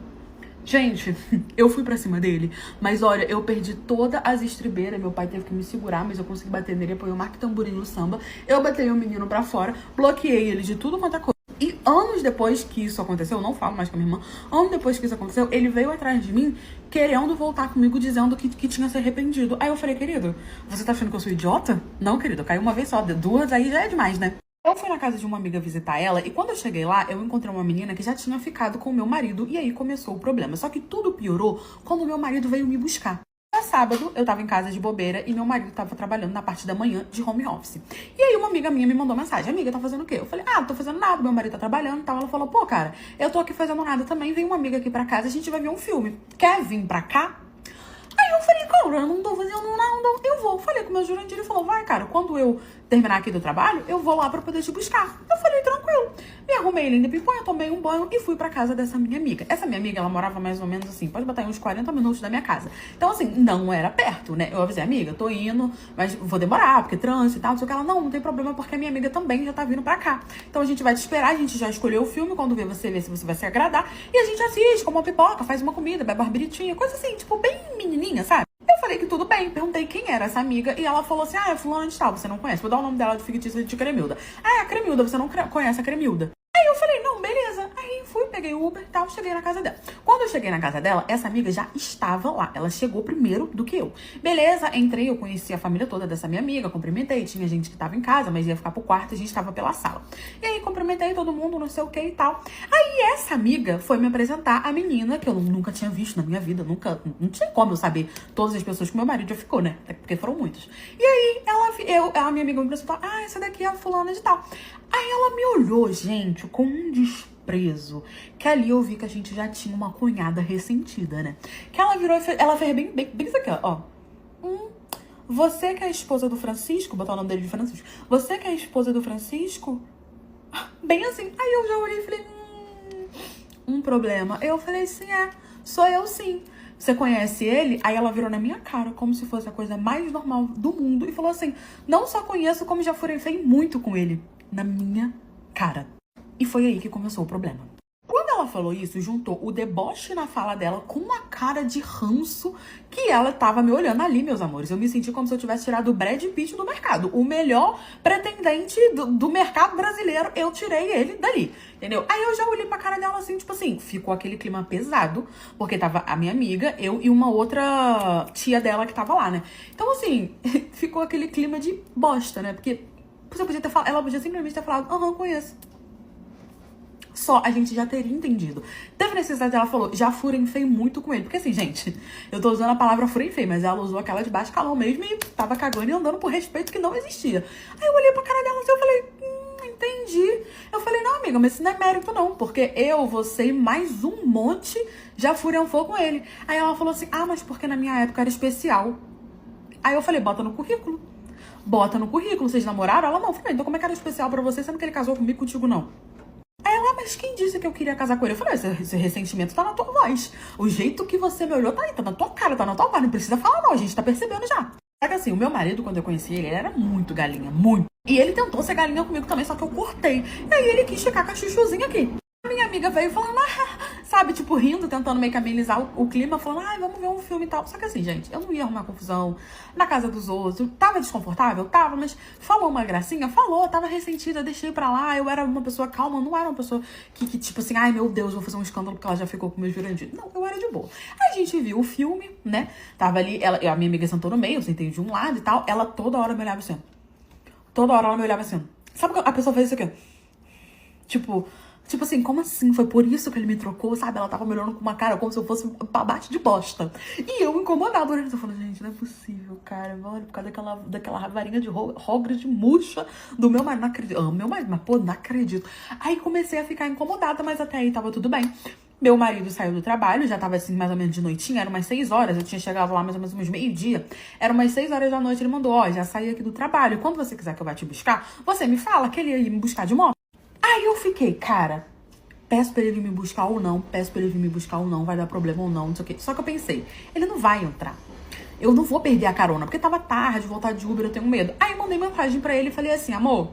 Gente, eu fui pra cima dele, mas olha, eu perdi todas as estribeiras, meu pai teve que me segurar, mas eu consegui bater nele, apoiei o Marco Tamborim no samba, eu batei o menino pra fora, bloqueei ele de tudo quanto é coisa. E anos depois que isso aconteceu, eu não falo mais com a minha irmã, anos depois que isso aconteceu, ele veio atrás de mim, querendo voltar comigo, dizendo que tinha se arrependido. Aí eu falei, querido, você tá achando que eu sou idiota? Não, querido, eu caí uma vez só, duas aí já é demais, né? Eu fui na casa de uma amiga visitar ela e quando eu cheguei lá, eu encontrei uma menina que já tinha ficado com o meu marido e aí começou o problema. Só que tudo piorou quando o meu marido veio me buscar. No sábado, eu tava em casa de bobeira e meu marido tava trabalhando na parte da manhã de home office. E aí uma amiga minha me mandou mensagem, amiga, tá fazendo o quê? Eu falei, não tô fazendo nada, meu marido tá trabalhando e tal. Ela falou, pô, cara, eu tô aqui fazendo nada também, vem uma amiga aqui pra casa, a gente vai ver um filme. Quer vir pra cá? Aí eu falei, cara, eu não tô fazendo nada, eu vou. Falei com o meu Jurandir, ele falou, vai, cara, quando eu terminar aqui do trabalho, eu vou lá pra poder te buscar. Eu falei, tranquilo. Me arrumei linda piponha, tomei um banho e fui pra casa dessa minha amiga. Essa minha amiga, ela morava mais ou menos assim, pode botar aí uns 40 minutos da minha casa. Então, assim, não era perto, né? Eu avisei, amiga, tô indo, mas vou demorar, porque trânsito e tal. Só que ela, não tem problema, porque a minha amiga também já tá vindo pra cá. Então a gente vai te esperar, a gente já escolheu o filme, quando vê se você vai se agradar. E a gente assiste, come uma pipoca, faz uma comida, bebe uma biritinha, coisa assim, tipo, bem menininha, sabe? Eu falei que tudo bem, perguntei quem era essa amiga e ela falou assim, é fulana de tal, você não conhece, vou dar o nome dela de fictícia de Cremilda. É a Cremilda, você não conhece a Cremilda. Aí eu falei, não, beleza. Aí fui, peguei o Uber e tal, cheguei na casa dela. Quando eu cheguei na casa dela, essa amiga já estava lá. Ela chegou primeiro do que eu. Beleza, entrei, eu conheci a família toda dessa minha amiga, cumprimentei. Tinha gente que tava em casa, mas ia ficar pro quarto e a gente tava pela sala. E aí cumprimentei todo mundo, não sei o que e tal. Aí essa amiga foi me apresentar a menina que eu nunca tinha visto na minha vida. Não tinha como eu saber todas as pessoas que meu marido já ficou, né? Até porque foram muitos. E aí a minha amiga me apresentou, essa daqui é a fulana de tal. Aí ela me olhou, gente, com um desprezo, que ali eu vi que a gente já tinha uma cunhada ressentida, né? Que ela virou e ela fez bem isso aqui, ó. Você que é a esposa do Francisco, botar o nome dele de Francisco, você que é a esposa do Francisco? Bem assim. Aí eu já olhei e falei, um problema. Eu falei, sim, sou eu sim. Você conhece ele? Aí ela virou na minha cara, como se fosse a coisa mais normal do mundo, e falou assim, não só conheço, como já furei muito com ele. Na minha cara. E foi aí que começou o problema. Quando ela falou isso, juntou o deboche na fala dela com uma cara de ranço que ela tava me olhando ali, meus amores. Eu me senti como se eu tivesse tirado o Brad Pitt do mercado. O melhor pretendente do mercado brasileiro, eu tirei ele dali, entendeu? Aí eu já olhei pra cara dela assim, tipo assim, ficou aquele clima pesado, porque tava a minha amiga, eu e uma outra tia dela que tava lá, né? Então assim, ficou aquele clima de bosta, né? Porque você podia ter falado, ela podia simplesmente ter falado, conheço. Só a gente já teria entendido. Teve necessidade, ela falou, já furei muito com ele. Porque assim, gente, eu tô usando a palavra furei, mas ela usou aquela de baixo calão mesmo e tava cagando e andando por respeito que não existia. Aí eu olhei pra cara dela assim, eu falei, entendi. Eu falei, não, amiga, mas isso não é mérito não, porque eu, você e mais um monte já furei com ele. Aí ela falou assim, mas porque na minha época era especial. Aí eu falei, bota no currículo. Bota no currículo, vocês namoraram? Ela não, falei, então como é que era especial pra você, sendo que ele casou comigo, contigo não? Aí ela, mas quem disse que eu queria casar com ele? Eu falei, esse ressentimento tá na tua voz. O jeito que você me olhou tá aí, tá na tua cara, tá na tua voz. Não precisa falar não, a gente tá percebendo já. Só que assim, o meu marido, quando eu conheci ele, ele era muito galinha, muito. E ele tentou ser galinha comigo também, só que eu cortei. E aí ele quis ficar com a chuchuzinha aqui. Minha amiga veio falando, sabe, tipo, rindo, tentando meio que amenizar o clima, falando, vamos ver um filme e tal. Só que assim, gente, eu não ia arrumar confusão na casa dos outros. Tava desconfortável? Tava, mas falou uma gracinha? Falou, tava ressentida, deixei pra lá. Eu era uma pessoa calma, não era uma pessoa que tipo assim, meu Deus, vou fazer um escândalo porque ela já ficou com meus Jurandir. Não, eu era de boa. Aí a gente viu o filme, né? Tava ali, a minha amiga sentou no meio, eu sentei de um lado e tal. Ela toda hora me olhava assim. Toda hora ela me olhava assim. Sabe que a pessoa fez isso aqui? Tipo assim, como assim? Foi por isso que ele me trocou, sabe? Ela tava me olhando com uma cara como se eu fosse babate de bosta. E eu incomodada, olhando, eu falando, gente, não é possível, cara. Olha, por causa daquela varinha de Hogwarts murcha do meu marido. Não acredito. Meu marido, mas pô, não acredito. Aí comecei a ficar incomodada, mas até aí tava tudo bem. Meu marido saiu do trabalho, já tava assim, mais ou menos de noitinha, era umas 6 horas, eu tinha chegado lá mais ou menos uns meio-dia. Era umas 6 horas da noite, ele mandou, já saí aqui do trabalho. Quando você quiser que eu vá te buscar, você me fala que ele ia me buscar de moto. Aí eu fiquei, cara, peço pra ele vir me buscar ou não, vai dar problema ou não, não sei o quê. Só que eu pensei, ele não vai entrar. Eu não vou perder a carona, porque tava tarde, voltar de Uber, eu tenho medo. Aí mandei mensagem pra ele e falei assim, amor,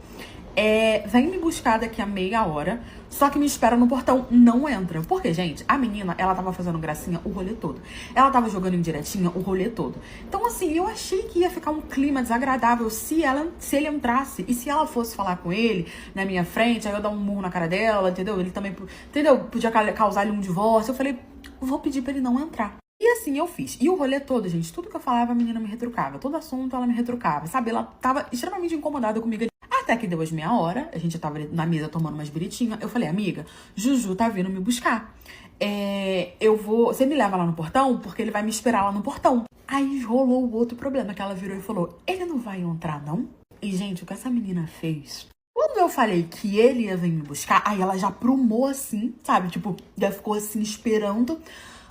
vem me buscar daqui a meia hora, só que me espera no portão, não entra. Porque, gente, a menina, ela tava fazendo gracinha o rolê todo. Ela tava jogando indiretinha o rolê todo. Então, assim, eu achei que ia ficar um clima desagradável se ele entrasse. E se ela fosse falar com ele na minha frente, aí eu dar um murro na cara dela, entendeu? Ele também, entendeu? Podia causar-lhe um divórcio. Eu falei, vou pedir pra ele não entrar. E assim eu fiz. E o rolê todo, gente, tudo que eu falava, a menina me retrucava. Todo assunto, ela me retrucava, sabe? Ela tava extremamente incomodada comigo. Até que deu as meia hora, a gente tava na mesa tomando umas biritinhas. Eu falei, amiga, Juju tá vindo me buscar. Você me leva lá no portão, porque ele vai me esperar lá no portão. Aí rolou o outro problema, que ela virou e falou, ele não vai entrar, não? E, gente, o que essa menina fez... Quando eu falei que ele ia vir me buscar, aí ela já prumou assim, sabe? Tipo, já ficou assim, esperando...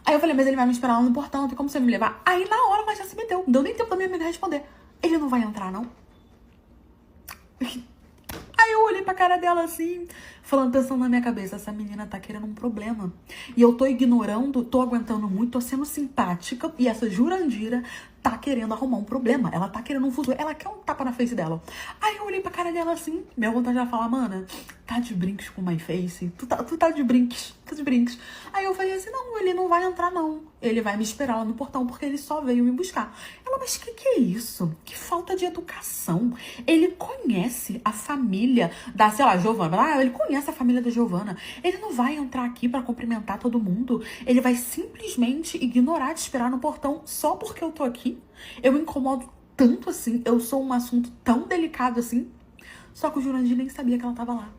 Aí eu falei, mas ele vai me esperar lá no portão, tem como você me levar? Aí na hora ela já se meteu, não deu nem tempo da minha amiga responder. Ele não vai entrar, não? Aí eu olhei pra cara dela assim, pensando na minha cabeça, essa menina tá querendo um problema. E eu tô ignorando, tô aguentando muito, tô sendo simpática, e essa Jurandira tá querendo arrumar um problema. Ela tá querendo um futuro, ela quer um tapa na face dela. Aí eu olhei pra cara dela assim, minha vontade era falar, mana, tá de brinques com my face? Tu tá de brinques, tá de brinques. Aí eu falei assim, não, ele não vai entrar não. Ele vai me esperar lá no portão, porque ele só veio me buscar. Ela, mas que é isso? Que falta de educação. Ele conhece a família da, sei lá, Giovana. Ele conhece a família da Giovana. Ele não vai entrar aqui pra cumprimentar todo mundo. Ele vai simplesmente ignorar, te esperar no portão só porque eu tô aqui. Eu me incomodo tanto assim. Eu sou um assunto tão delicado assim. Só que o Jurandir nem sabia que ela tava lá.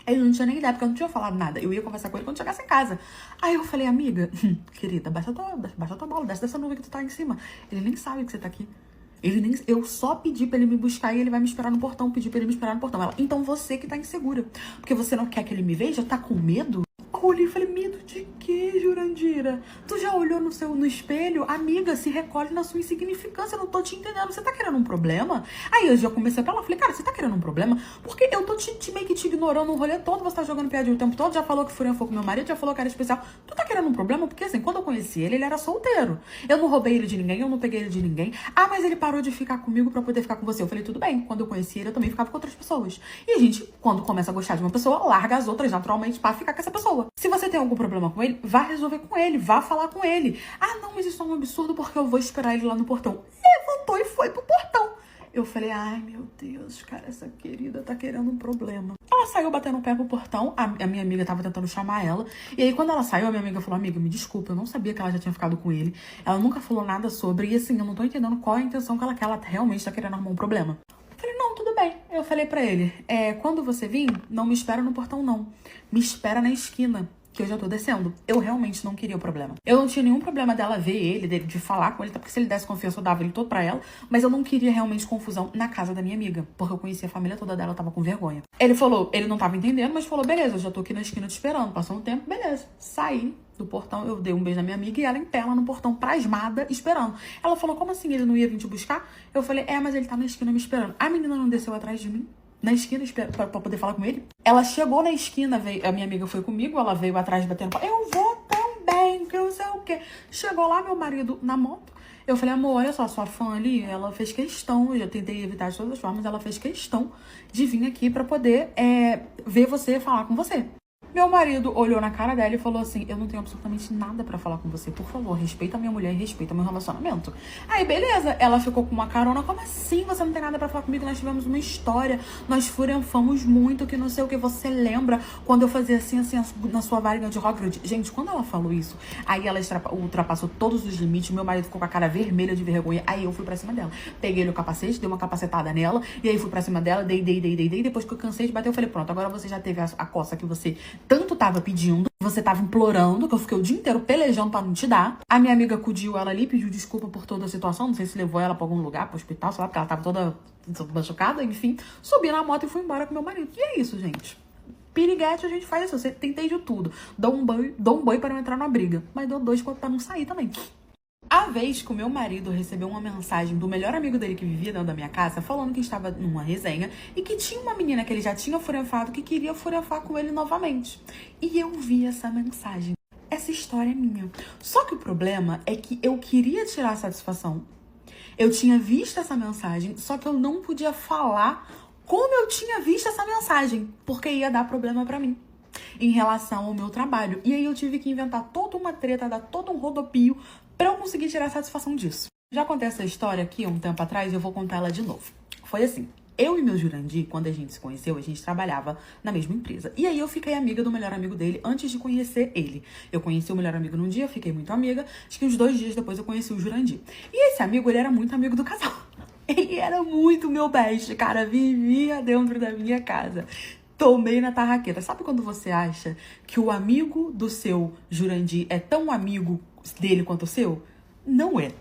Ele não tinha nem ideia, porque eu não tinha falado nada. Eu ia conversar com ele quando chegasse em casa. Aí eu falei, amiga, querida, baixa tua bola, desce dessa nuvem que tu tá em cima. Ele nem sabe que você tá aqui. Eu só pedi pra ele me buscar e ele vai me esperar no portão. Pedi pra ele me esperar no portão. Ela, então você que tá insegura. Porque você não quer que ele me veja? Tá com medo? Eu olhei e falei, medo de quê? que, Jurandira? Tu já olhou no espelho? Amiga, se recolhe na sua insignificância, eu não tô te entendendo. Você tá querendo um problema? Aí eu já comecei pra lá, falei, cara, você tá querendo um problema? Porque eu tô meio que te ignorando o rolê todo, você tá jogando piadinha o tempo todo, já falou que Fúria foi com meu marido, já falou que era especial. Tu tá querendo um problema? Porque assim, quando eu conheci ele, ele era solteiro. Eu não roubei ele de ninguém, eu não peguei ele de ninguém. Ah, mas ele parou de ficar comigo pra poder ficar com você. Eu falei, tudo bem. Quando eu conheci ele, eu também ficava com outras pessoas. E a gente, quando começa a gostar de uma pessoa, larga as outras naturalmente pra ficar com essa pessoa. Se você tem algum problema com ele, vá resolver com ele, vá falar com ele. Ah, não, mas isso é um absurdo porque eu vou esperar ele lá no portão. Levantou e foi pro portão. Eu falei, ai meu Deus, cara, essa querida tá querendo um problema. Ela saiu batendo o pé pro portão, a minha amiga tava tentando chamar ela. E aí quando ela saiu, a minha amiga falou, amiga, me desculpa, eu não sabia que ela já tinha ficado com ele. Ela nunca falou nada sobre, e assim, eu não tô entendendo qual é a intenção que ela quer, ela realmente tá querendo arrumar um problema. Eu falei, não, tudo bem. Eu falei pra ele, quando você vir, não me espera no portão não, me espera na esquina, que eu já tô descendo. Eu realmente não queria o problema. Eu não tinha nenhum problema dela ver ele, de falar com ele, porque se ele desse confiança, eu dava ele todo pra ela. Mas eu não queria realmente confusão na casa da minha amiga, porque eu conhecia a família toda dela, eu tava com vergonha. Ele falou, ele não tava entendendo, mas falou, beleza, eu já tô aqui na esquina te esperando. Passou um tempo, beleza. Saí do portão, eu dei um beijo na minha amiga e ela em pé lá no portão, pasmada, esperando. Ela falou, como assim, ele não ia vir te buscar? Eu falei, mas ele tá na esquina me esperando. A menina não desceu atrás de mim? Na esquina pra poder falar com ele. Ela chegou na esquina, a minha amiga foi comigo, ela veio atrás batendo, eu vou também, que eu sei o quê. Chegou lá meu marido na moto. Eu falei, amor, olha só, sua fã ali, ela fez questão, eu já tentei evitar de todas as formas, ela fez questão de vir aqui pra poder ver você, falar com você. Meu marido olhou na cara dela e falou assim, eu não tenho absolutamente nada pra falar com você, por favor, respeita a minha mulher e respeita meu relacionamento. Aí, beleza, ela ficou com uma carona, como assim você não tem nada pra falar comigo? Nós tivemos uma história, nós furianfamos muito, que não sei o que, você lembra quando eu fazia assim, na sua varinha de Hogwarts? Gente, quando ela falou isso, aí ela ultrapassou todos os limites, meu marido ficou com a cara vermelha de vergonha, aí eu fui pra cima dela. Peguei o capacete, dei uma capacetada nela, e aí fui pra cima dela, dei, depois que eu cansei de bater, eu falei, pronto, agora você já teve a coça que você tanto tava pedindo, você tava implorando, que eu fiquei o dia inteiro pelejando pra não te dar. A minha amiga acudiu ela ali, pediu desculpa por toda a situação, não sei se levou ela pra algum lugar, pro hospital, sei lá, porque ela tava toda machucada, enfim. Subi na moto e fui embora com meu marido. E é isso, gente. Piriguete, a gente faz isso, você tentei de tudo. Dou um boi para não entrar numa briga, mas dou dois pra não sair também. A vez que o meu marido recebeu uma mensagem do melhor amigo dele que vivia dentro da minha casa, falando que estava numa resenha e que tinha uma menina que ele já tinha furafado que queria furafar com ele novamente. E eu vi essa mensagem. Essa história é minha. Só que o problema é que eu queria tirar a satisfação. Eu tinha visto essa mensagem, só que eu não podia falar como eu tinha visto essa mensagem, porque ia dar problema pra mim em relação ao meu trabalho. E aí eu tive que inventar toda uma treta, dar todo um rodopio pra eu conseguir tirar satisfação disso. Já contei essa história aqui um tempo atrás e eu vou contar ela de novo. Foi assim, eu e meu Jurandir, quando a gente se conheceu, a gente trabalhava na mesma empresa. E aí eu fiquei amiga do melhor amigo dele antes de conhecer ele. Eu conheci o melhor amigo num dia, fiquei muito amiga. Acho que uns 2 dias depois eu conheci o Jurandir. E esse amigo, ele era muito amigo do casal. Ele era muito meu best, cara, vivia dentro da minha casa. Tomei na tarraqueta. Sabe quando você acha que o amigo do seu Jurandir é tão amigo dele quanto o seu? Não é.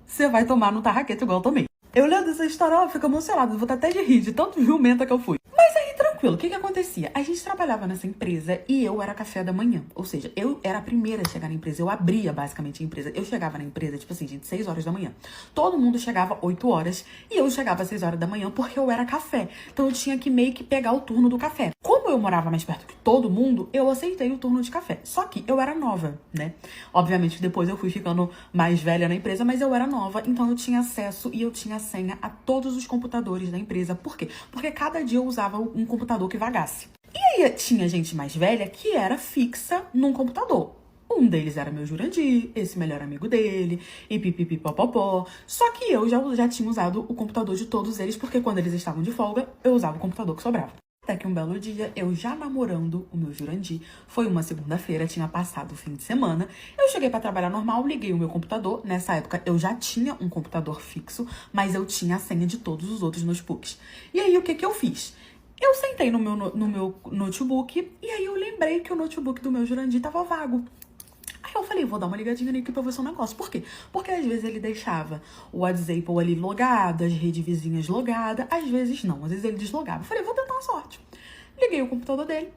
Você vai tomar no tarraqueta igual eu tomei. Eu lendo essa história, eu fico emocionada, vou até de rir de tanto jumenta que eu fui. Mas aí, tranquilo, o que acontecia? A gente trabalhava nessa empresa e eu era café da manhã. Ou seja, eu era a primeira a chegar na empresa, eu abria basicamente a empresa. Eu chegava na empresa, tipo assim, gente, 6 horas da manhã. Todo mundo chegava 8 horas e eu chegava às 6 horas da manhã porque eu era café. Então eu tinha que meio que pegar o turno do café. Como eu morava mais perto que todo mundo, eu aceitei o turno de café. Só que eu era nova, né? Obviamente depois eu fui ficando mais velha na empresa, mas eu era nova, então eu tinha acesso e eu tinha senha a todos os computadores da empresa. Por quê? Porque cada dia eu usava um computador que vagasse. E aí tinha gente mais velha que era fixa num computador. Um deles era meu Jurandir, esse melhor amigo dele, e pipipipopopó. Só que eu já tinha usado o computador de todos eles, porque quando eles estavam de folga, eu usava o computador que sobrava. Até que um belo dia, eu já namorando o meu Jurandir, foi uma segunda-feira, tinha passado o fim de semana, eu cheguei pra trabalhar normal, liguei o meu computador. Nessa época, eu já tinha um computador fixo, mas eu tinha a senha de todos os outros notebooks. E aí, o que eu fiz? Eu sentei no meu notebook, e aí eu lembrei que o notebook do meu Jurandir tava vago. Aí eu falei, vou dar uma ligadinha nele aqui pra ver seu negócio. Por quê? Porque às vezes ele deixava o WhatsApp ali logado, as redes vizinhas logadas, às vezes não, às vezes ele deslogava. Eu falei, vou tentar a sorte. Liguei o computador dele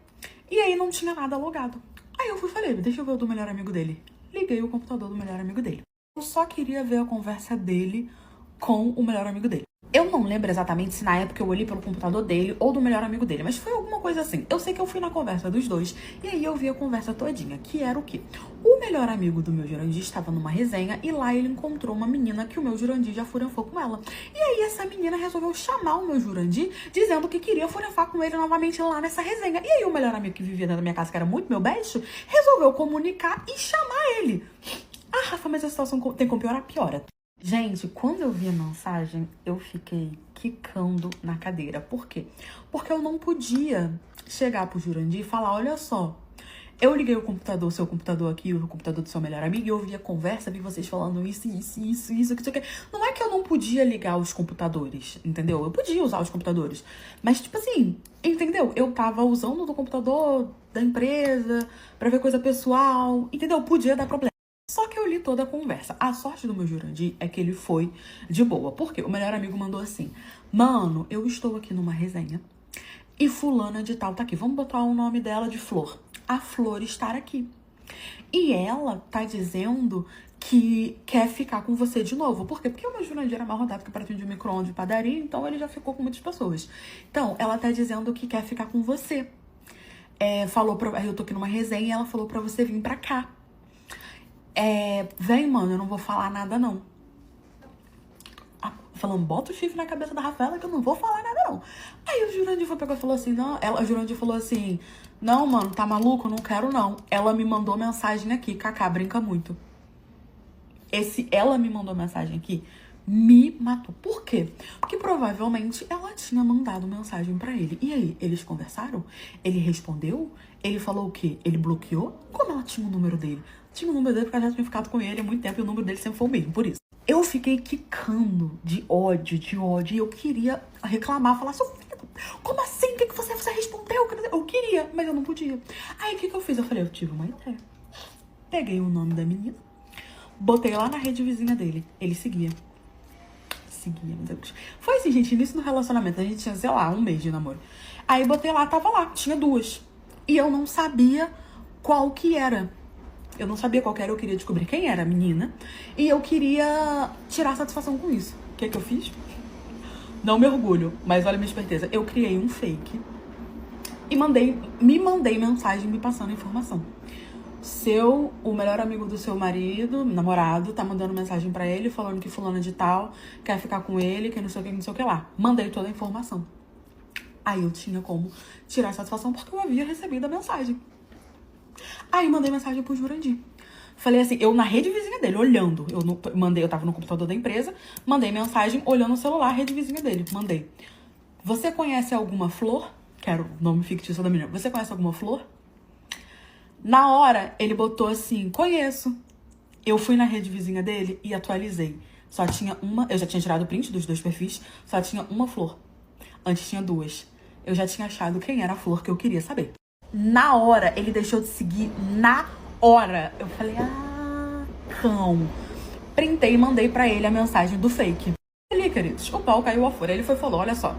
e aí não tinha nada logado. Aí eu fui e falei, deixa eu ver o do melhor amigo dele. Liguei o computador do melhor amigo dele. Eu só queria ver a conversa dele com o melhor amigo dele. Eu não lembro exatamente se na época eu olhei pelo computador dele ou do melhor amigo dele, mas foi alguma coisa assim. Eu sei que eu fui na conversa dos dois e aí eu vi a conversa todinha, que era o quê? O melhor amigo do meu Jurandir estava numa resenha e lá ele encontrou uma menina que o meu Jurandir já furanfou com ela. E aí essa menina resolveu chamar o meu Jurandir, dizendo que queria furanfar com ele novamente lá nessa resenha. E aí o melhor amigo que vivia dentro da minha casa, que era muito meu best, resolveu comunicar e chamar ele. Ah, Rafa, mas a situação tem como piorar? Piora. Gente, quando eu vi a mensagem, eu fiquei quicando na cadeira. Por quê? Porque eu não podia chegar pro Jurandir e falar, olha só, eu liguei o computador, seu computador aqui, o computador do seu melhor amigo, e eu ouvi a conversa, vi vocês falando isso, que isso aqui. Não é que eu não podia ligar os computadores, entendeu? Eu podia usar os computadores. Mas, tipo assim, entendeu? Eu tava usando do computador da empresa pra ver coisa pessoal, entendeu? Podia dar problema. Só que eu li toda a conversa. A sorte do meu Jurandir é que ele foi de boa. Por quê? O melhor amigo mandou assim, mano, eu estou aqui numa resenha e fulana de tal tá aqui. Vamos botar o nome dela de Flor. A Flor está aqui. E ela tá dizendo que quer ficar com você de novo. Por quê? Porque o meu Jurandir era mal rodado que pratinho de micro-ondas de padaria, então ele já ficou com muitas pessoas. Então, ela tá dizendo que quer ficar com você. Eu tô aqui numa resenha e ela falou pra você vir pra cá. Vem, mano, eu não vou falar nada, não. Falando, bota o chifre na cabeça da Rafaela que eu não vou falar nada, não. Aí o Jurandir pegou e falou assim, não. A Jurandir falou assim, não, mano, tá maluco? Eu não quero, não. Ela me mandou mensagem aqui, Cacá, brinca muito. Ela me mandou mensagem aqui, me matou. Por quê? Porque provavelmente ela tinha mandado mensagem pra ele. E aí, eles conversaram? Ele respondeu? Ele falou o quê? Ele bloqueou? Como ela tinha o número dele? Tinha o número dele porque ela já tinha ficado com ele há muito tempo e o número dele sempre foi o mesmo, por isso. Eu fiquei quicando de ódio. E eu queria reclamar, falar, seu filho, como assim? O que você respondeu? Eu queria, mas eu não podia. Aí o que eu fiz? Eu falei, eu tive uma ideia. Peguei o nome da menina, botei lá na rede vizinha dele. Ele seguia, meu Deus. Foi assim, gente, início do relacionamento. A gente tinha, sei lá, um mês de namoro. Aí botei lá, tava lá, tinha 2. E eu não sabia qual que era. Eu queria descobrir quem era a menina. E eu queria tirar satisfação com isso. O que eu fiz? Não me orgulho, mas olha a minha esperteza. Eu criei um fake e me mandei mensagem me passando informação. O melhor amigo do seu marido, namorado, tá mandando mensagem pra ele, falando que fulana de tal quer ficar com ele, que não sei o que lá. Mandei toda a informação. Aí eu tinha como tirar satisfação porque eu havia recebido a mensagem. Aí mandei mensagem pro Jurandir. Falei assim, eu na rede vizinha dele, olhando. Eu tava no computador da empresa, mandei mensagem olhando o celular, rede vizinha dele. Mandei. Você conhece alguma Flor? Que era o nome fictício da menina. Você conhece alguma Flor? Na hora, ele botou assim, conheço. Eu fui na rede vizinha dele e atualizei. Só tinha uma, eu já tinha tirado o print dos 2 perfis, só tinha uma Flor. Antes tinha 2. Eu já tinha achado quem era a Flor que eu queria saber. Na hora, ele deixou de seguir, na hora. Eu falei, cão. Printei e mandei pra ele a mensagem do fake. Ali, queridos, o pau caiu a fora. Ele foi e falou, olha só,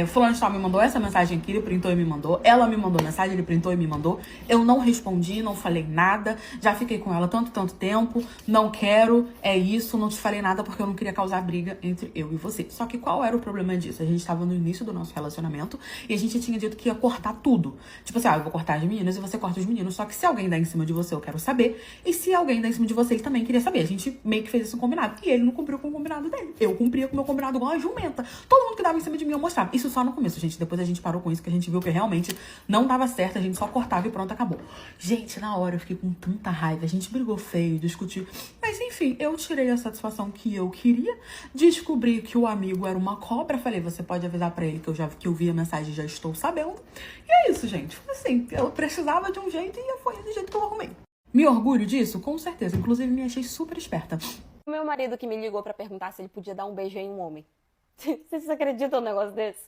fulano de tal me mandou essa mensagem aqui, ele printou e me mandou. Ela me mandou mensagem, ele printou e me mandou. Eu não respondi, não falei nada. Já fiquei com ela tanto tempo. Não quero, é isso. Não te falei nada porque eu não queria causar briga entre eu e você. Só que qual era o problema disso? A gente tava no início do nosso relacionamento e a gente tinha dito que ia cortar tudo. Tipo assim, eu vou cortar as meninas e você corta os meninos. Só que se alguém dá em cima de você, eu quero saber. E se alguém dá em cima de você, ele também queria saber. A gente meio que fez isso combinado. E ele não cumpriu com o combinado dele. Eu cumpria com o meu combinado igual a jumenta. Todo mundo que dava em cima de mim, eu mostrava. Isso só no começo, gente. Depois a gente parou com isso, que a gente viu que realmente não dava certo. A gente só cortava e pronto, acabou. Gente, na hora eu fiquei com tanta raiva. A gente brigou feio, discutiu. Mas enfim, eu tirei a satisfação que eu queria. Descobri que o amigo era uma cobra. Falei, você pode avisar pra ele que eu vi a mensagem e já estou sabendo. E é isso, gente. Foi assim, eu precisava de um jeito e foi do jeito que eu arrumei. Me orgulho disso? Com certeza. Inclusive, me achei super esperta. O meu marido que me ligou pra perguntar se ele podia dar um beijo em um homem. Vocês acreditam num negócio desse?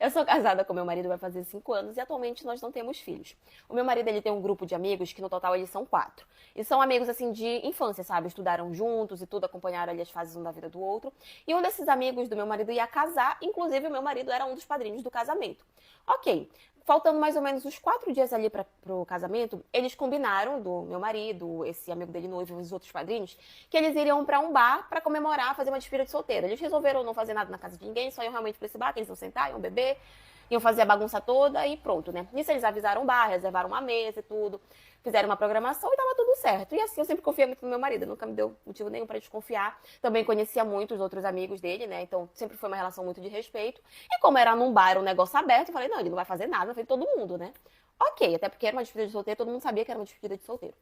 Eu sou casada com meu marido, vai fazer 5 anos e atualmente nós não temos filhos. O meu marido, ele tem um grupo de amigos que no total eles são 4. E são amigos assim de infância, sabe? Estudaram juntos e tudo, acompanharam ali as fases um da vida do outro. E um desses amigos do meu marido ia casar, inclusive o meu marido era um dos padrinhos do casamento. Ok. faltando mais ou menos uns 4 dias ali pro casamento, eles combinaram, do meu marido, esse amigo dele noivo e os outros padrinhos, que eles iriam pra um bar pra comemorar, fazer uma despedida de solteiro. Eles resolveram não fazer nada na casa de ninguém, só iam realmente pra esse bar, que eles iam sentar, iam beber, iam fazer a bagunça toda e pronto, né? Nisso eles avisaram o bar, reservaram uma mesa e tudo, fizeram uma programação e tava tudo certo. E assim, eu sempre confiei muito no meu marido, nunca me deu motivo nenhum pra desconfiar. Também conhecia muito os outros amigos dele, né? Então sempre foi uma relação muito de respeito. E como era num bar, era um negócio aberto, eu falei, não, ele não vai fazer nada na frente de todo mundo, né? Ok, até porque era uma despedida de solteiro, todo mundo sabia que era uma despedida de solteiro.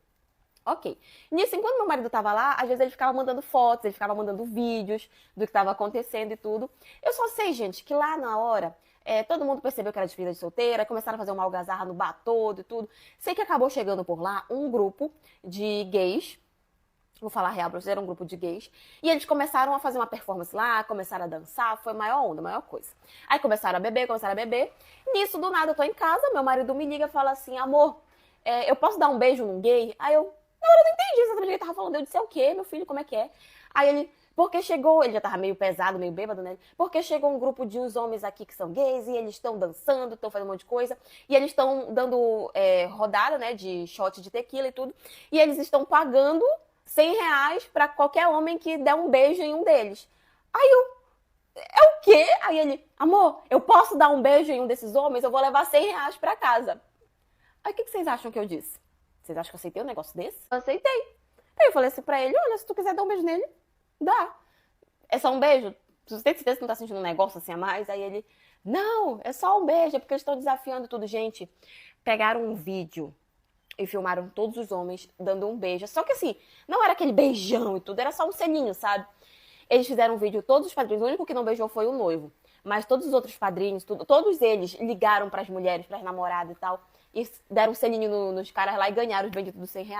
Ok. Nisso, enquanto meu marido tava lá, às vezes ele ficava mandando fotos, ele ficava mandando vídeos do que tava acontecendo e tudo. Eu só sei, gente, que lá na hora, todo mundo percebeu que era despedida de solteira, começaram a fazer uma algazarra no bar todo e tudo. Sei que acabou chegando por lá um grupo de gays, vou falar real pra vocês, era um grupo de gays, e eles começaram a fazer uma performance lá, começaram a dançar, foi maior onda, maior coisa. Aí começaram a beber, Nisso, do nada, eu tô em casa, meu marido me liga e fala assim, amor, eu posso dar um beijo num gay? Aí eu, na hora eu não entendi exatamente o que ele tava falando. Eu disse, é o quê, meu filho, como é que é? Aí ele, porque chegou, ele já tava meio pesado, meio bêbado, né? Porque chegou um grupo de uns homens aqui que são gays e eles estão dançando, estão fazendo um monte de coisa. E eles estão dando rodada, né, de shot de tequila e tudo. E eles estão pagando R$ 100 pra qualquer homem que der um beijo em um deles. Aí eu, é o quê? Aí ele, amor, eu posso dar um beijo em um desses homens? Eu vou levar R$ 100 pra casa. Aí o que vocês acham que eu disse? Vocês acham que eu aceitei um negócio desse? Eu aceitei. Aí eu falei assim pra ele, olha, se tu quiser dar um beijo nele, dá. É só um beijo? Você tem certeza que não tá sentindo um negócio assim a mais? Aí ele, não, é só um beijo, é porque eles estão desafiando tudo. Gente, pegaram um vídeo e filmaram todos os homens dando um beijo. Só que assim, não era aquele beijão e tudo, era só um selinho, sabe? Eles fizeram um vídeo, todos os padrinhos, o único que não beijou foi o noivo. Mas todos os outros padrinhos, todos eles ligaram pras mulheres, pras namoradas e tal, e deram um selinho nos caras lá e ganharam os benditos dos R$ 100.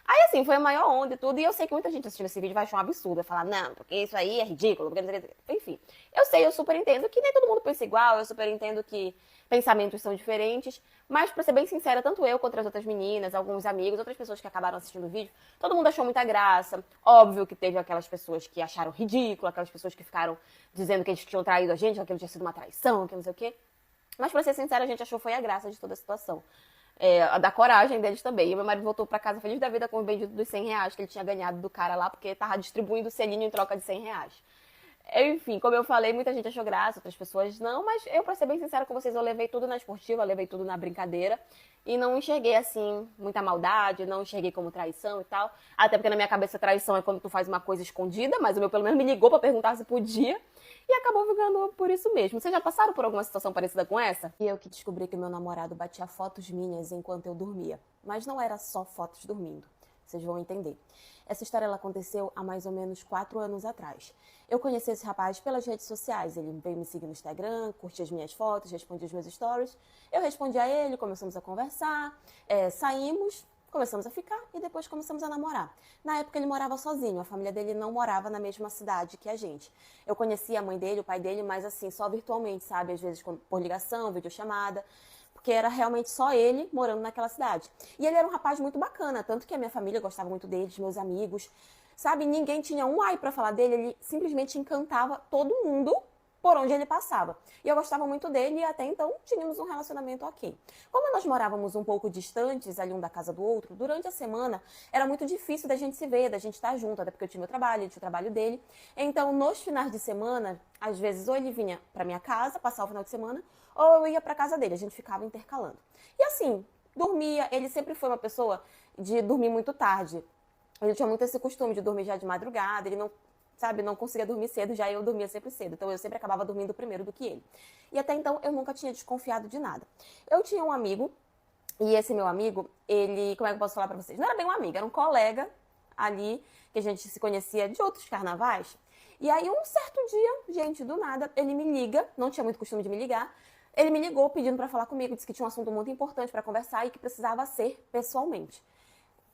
Aí, assim, foi a maior onda e tudo, e eu sei que muita gente assistindo esse vídeo vai achar um absurdo, vai falar, não, porque isso aí é ridículo, porque... enfim. Eu sei, eu super entendo que nem todo mundo pensa igual, eu super entendo que pensamentos são diferentes, mas pra ser bem sincera, tanto eu quanto as outras meninas, alguns amigos, outras pessoas que acabaram assistindo o vídeo, todo mundo achou muita graça. Óbvio que teve aquelas pessoas que acharam ridículo, aquelas pessoas que ficaram dizendo que eles tinham traído a gente, que aquilo tinha sido uma traição, que não sei o quê. Mas pra ser sincera, a gente achou foi a graça de toda a situação. Da coragem deles também. E meu marido voltou pra casa feliz da vida com o bendito dos R$ 100 que ele tinha ganhado do cara lá, porque tava distribuindo o selinho em troca de R$ 100. Enfim, como eu falei, muita gente achou graça, outras pessoas não, mas eu, pra ser bem sincera com vocês, eu levei tudo na esportiva, eu levei tudo na brincadeira e não enxerguei, assim, muita maldade, não enxerguei como traição e tal. Até porque na minha cabeça traição é quando tu faz uma coisa escondida, mas o meu pelo menos me ligou pra perguntar se podia e acabou ficando por isso mesmo. Vocês já passaram por alguma situação parecida com essa? E eu que descobri que meu namorado batia fotos minhas enquanto eu dormia, mas não era só fotos dormindo. Vocês vão entender. Essa história ela aconteceu há mais ou menos 4 anos atrás. Eu conheci esse rapaz pelas redes sociais. Ele veio me seguir no Instagram, curtia as minhas fotos, respondia os meus stories. Eu respondi a ele, começamos a conversar, saímos, começamos a ficar e depois começamos a namorar. Na época ele morava sozinho, a família dele não morava na mesma cidade que a gente. Eu conhecia a mãe dele, o pai dele, mas assim, só virtualmente, sabe? Às vezes por ligação, videochamada. Porque era realmente só ele morando naquela cidade. E ele era um rapaz muito bacana, tanto que a minha família gostava muito dele, meus amigos, sabe? Ninguém tinha um ai pra falar dele, ele simplesmente encantava todo mundo por onde ele passava. E eu gostava muito dele e até então tínhamos um relacionamento ok. Como nós morávamos um pouco distantes, ali um da casa do outro, durante a semana era muito difícil da gente se ver, da gente estar junto, até porque eu tinha meu trabalho, ele tinha o trabalho dele. Então, nos finais de semana, às vezes ou ele vinha pra minha casa, passar o final de semana, ou eu ia pra casa dele, a gente ficava intercalando. E assim, dormia, ele sempre foi uma pessoa de dormir muito tarde. Ele tinha muito esse costume de dormir já de madrugada, ele não, sabe, não conseguia dormir cedo, já eu dormia sempre cedo. Então eu sempre acabava dormindo primeiro do que ele. E até então eu nunca tinha desconfiado de nada. Eu tinha um amigo, e esse meu amigo, ele, como é que eu posso falar pra vocês? Não era bem um amigo, era um colega ali, que a gente se conhecia de outros carnavais. E aí um certo dia, gente, do nada, ele me liga, não tinha muito costume de me ligar, ele me ligou pedindo pra falar comigo, disse que tinha um assunto muito importante pra conversar e que precisava ser pessoalmente.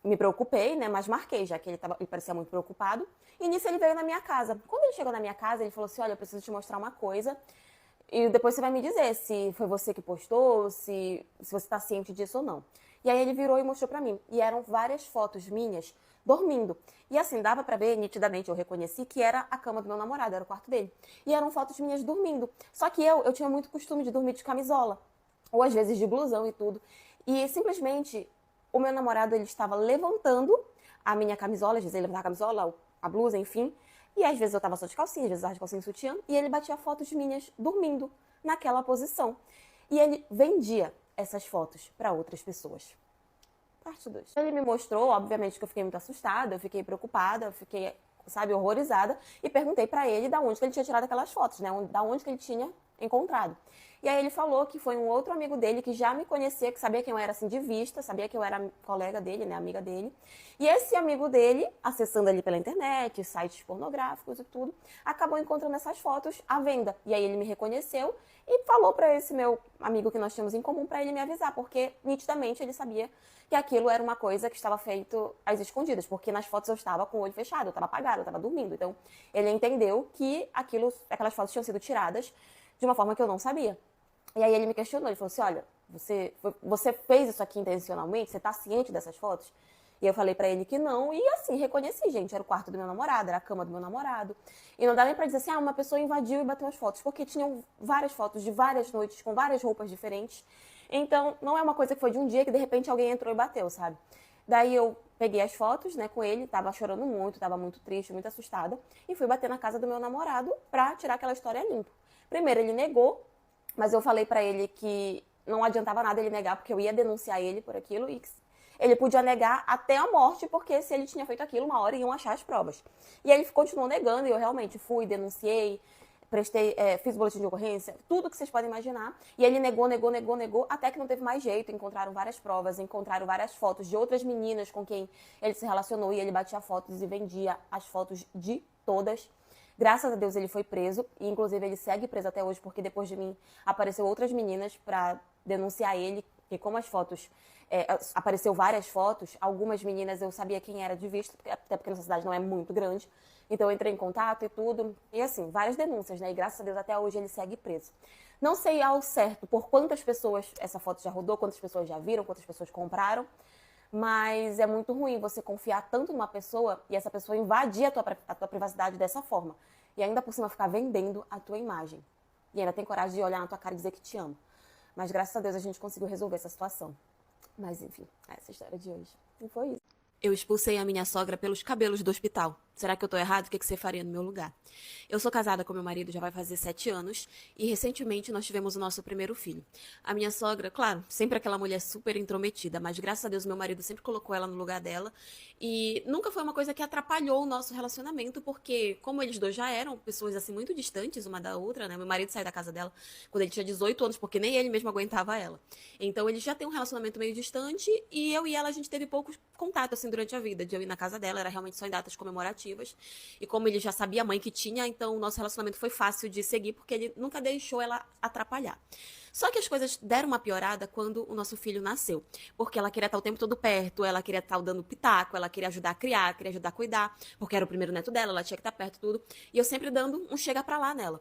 Me preocupei, né, mas marquei, já que ele parecia muito preocupado. E nisso ele veio na minha casa. Quando ele chegou na minha casa, ele falou assim, olha, eu preciso te mostrar uma coisa. E depois você vai me dizer se foi você que postou, se você está ciente disso ou não. E aí ele virou e mostrou pra mim. E eram várias fotos minhas dormindo. E assim, dava pra ver nitidamente, eu reconheci que era a cama do meu namorado, era o quarto dele. E eram fotos minhas dormindo. Só que eu tinha muito costume de dormir de camisola. ou às vezes de blusão e tudo. E simplesmente o meu namorado, ele estava levantando a minha camisola, às vezes ele levantava a camisola, a blusa, enfim. E às vezes eu tava só de calcinha, às vezes eu tava de calcinha e sutiã. E ele batia fotos minhas dormindo naquela posição. E ele vendia essas fotos para outras pessoas. Parte 2. Ele me mostrou, obviamente que eu fiquei muito assustada, eu fiquei preocupada, eu fiquei, sabe, horrorizada. E perguntei para ele da onde que ele tinha tirado aquelas fotos, né? Da onde que ele tinha encontrado. E aí ele falou que foi um outro amigo dele que já me conhecia, que sabia quem eu era assim de vista, sabia que eu era colega dele, né, amiga dele. E esse amigo dele, acessando ali pela internet, sites pornográficos e tudo, acabou encontrando essas fotos à venda. E aí ele me reconheceu e falou para esse meu amigo que nós tínhamos em comum para ele me avisar, porque nitidamente ele sabia que aquilo era uma coisa que estava feito às escondidas, porque nas fotos eu estava com o olho fechado, eu estava apagada, eu estava dormindo. Então ele entendeu que aquelas fotos tinham sido tiradas de uma forma que eu não sabia. E aí ele me questionou, ele falou assim, olha, você fez isso aqui intencionalmente? Você tá ciente dessas fotos? E eu falei pra ele que não, e assim, reconheci, gente, era o quarto do meu namorado, era a cama do meu namorado. E não dá nem pra dizer assim, uma pessoa invadiu e bateu as fotos, porque tinham várias fotos de várias noites, com várias roupas diferentes. Então, não é uma coisa que foi de um dia que de repente alguém entrou e bateu, sabe? Daí eu peguei as fotos, né, com ele, tava chorando muito, tava muito triste, muito assustada, e fui bater na casa do meu namorado pra tirar aquela história limpa. Primeiro ele negou, mas eu falei pra ele que não adiantava nada ele negar, porque eu ia denunciar ele por aquilo e ele podia negar até a morte, porque se ele tinha feito aquilo, uma hora iam achar as provas. E aí ele continuou negando e eu realmente fui, denunciei, fiz boletim de ocorrência, tudo que vocês podem imaginar. E ele negou, até que não teve mais jeito. Encontraram várias provas, encontraram várias fotos de outras meninas com quem ele se relacionou e ele batia fotos e vendia as fotos de todas. Graças a Deus ele foi preso, e inclusive ele segue preso até hoje, porque depois de mim apareceu outras meninas para denunciar ele, e como as fotos, apareceu várias fotos, algumas meninas eu sabia quem era de vista, até porque nossa cidade não é muito grande, então eu entrei em contato e tudo, e assim, várias denúncias, né, e graças a Deus até hoje ele segue preso. Não sei ao certo por quantas pessoas essa foto já rodou, quantas pessoas já viram, quantas pessoas compraram, mas é muito ruim você confiar tanto numa pessoa e essa pessoa invadir a tua privacidade dessa forma. E ainda por cima ficar vendendo a tua imagem. E ainda tem coragem de olhar na tua cara e dizer que te ama. Mas graças a Deus a gente conseguiu resolver essa situação. Mas enfim, essa é a história de hoje. E foi isso. Eu expulsei a minha sogra pelos cabelos do hospital. Será que eu tô errado? O que você faria no meu lugar? Eu sou casada com meu marido, já vai fazer 7 anos, e recentemente nós tivemos o nosso primeiro filho. A minha sogra, claro, sempre aquela mulher super intrometida, mas graças a Deus meu marido sempre colocou ela no lugar dela, e nunca foi uma coisa que atrapalhou o nosso relacionamento, porque como eles dois já eram pessoas assim muito distantes uma da outra, né? Meu marido saiu da casa dela quando ele tinha 18 anos, porque nem ele mesmo aguentava ela. Então eles já têm um relacionamento meio distante, e eu e ela a gente teve pouco contato assim durante a vida, de eu ir na casa dela, era realmente só em datas comemorativas. E como ele já sabia a mãe que tinha, então o nosso relacionamento foi fácil de seguir, porque ele nunca deixou ela atrapalhar. Só que as coisas deram uma piorada quando o nosso filho nasceu. Porque ela queria estar o tempo todo perto, ela queria estar dando pitaco, ela queria ajudar a criar, queria ajudar a cuidar, porque era o primeiro neto dela, ela tinha que estar perto tudo. E eu sempre dando um chega pra lá nela.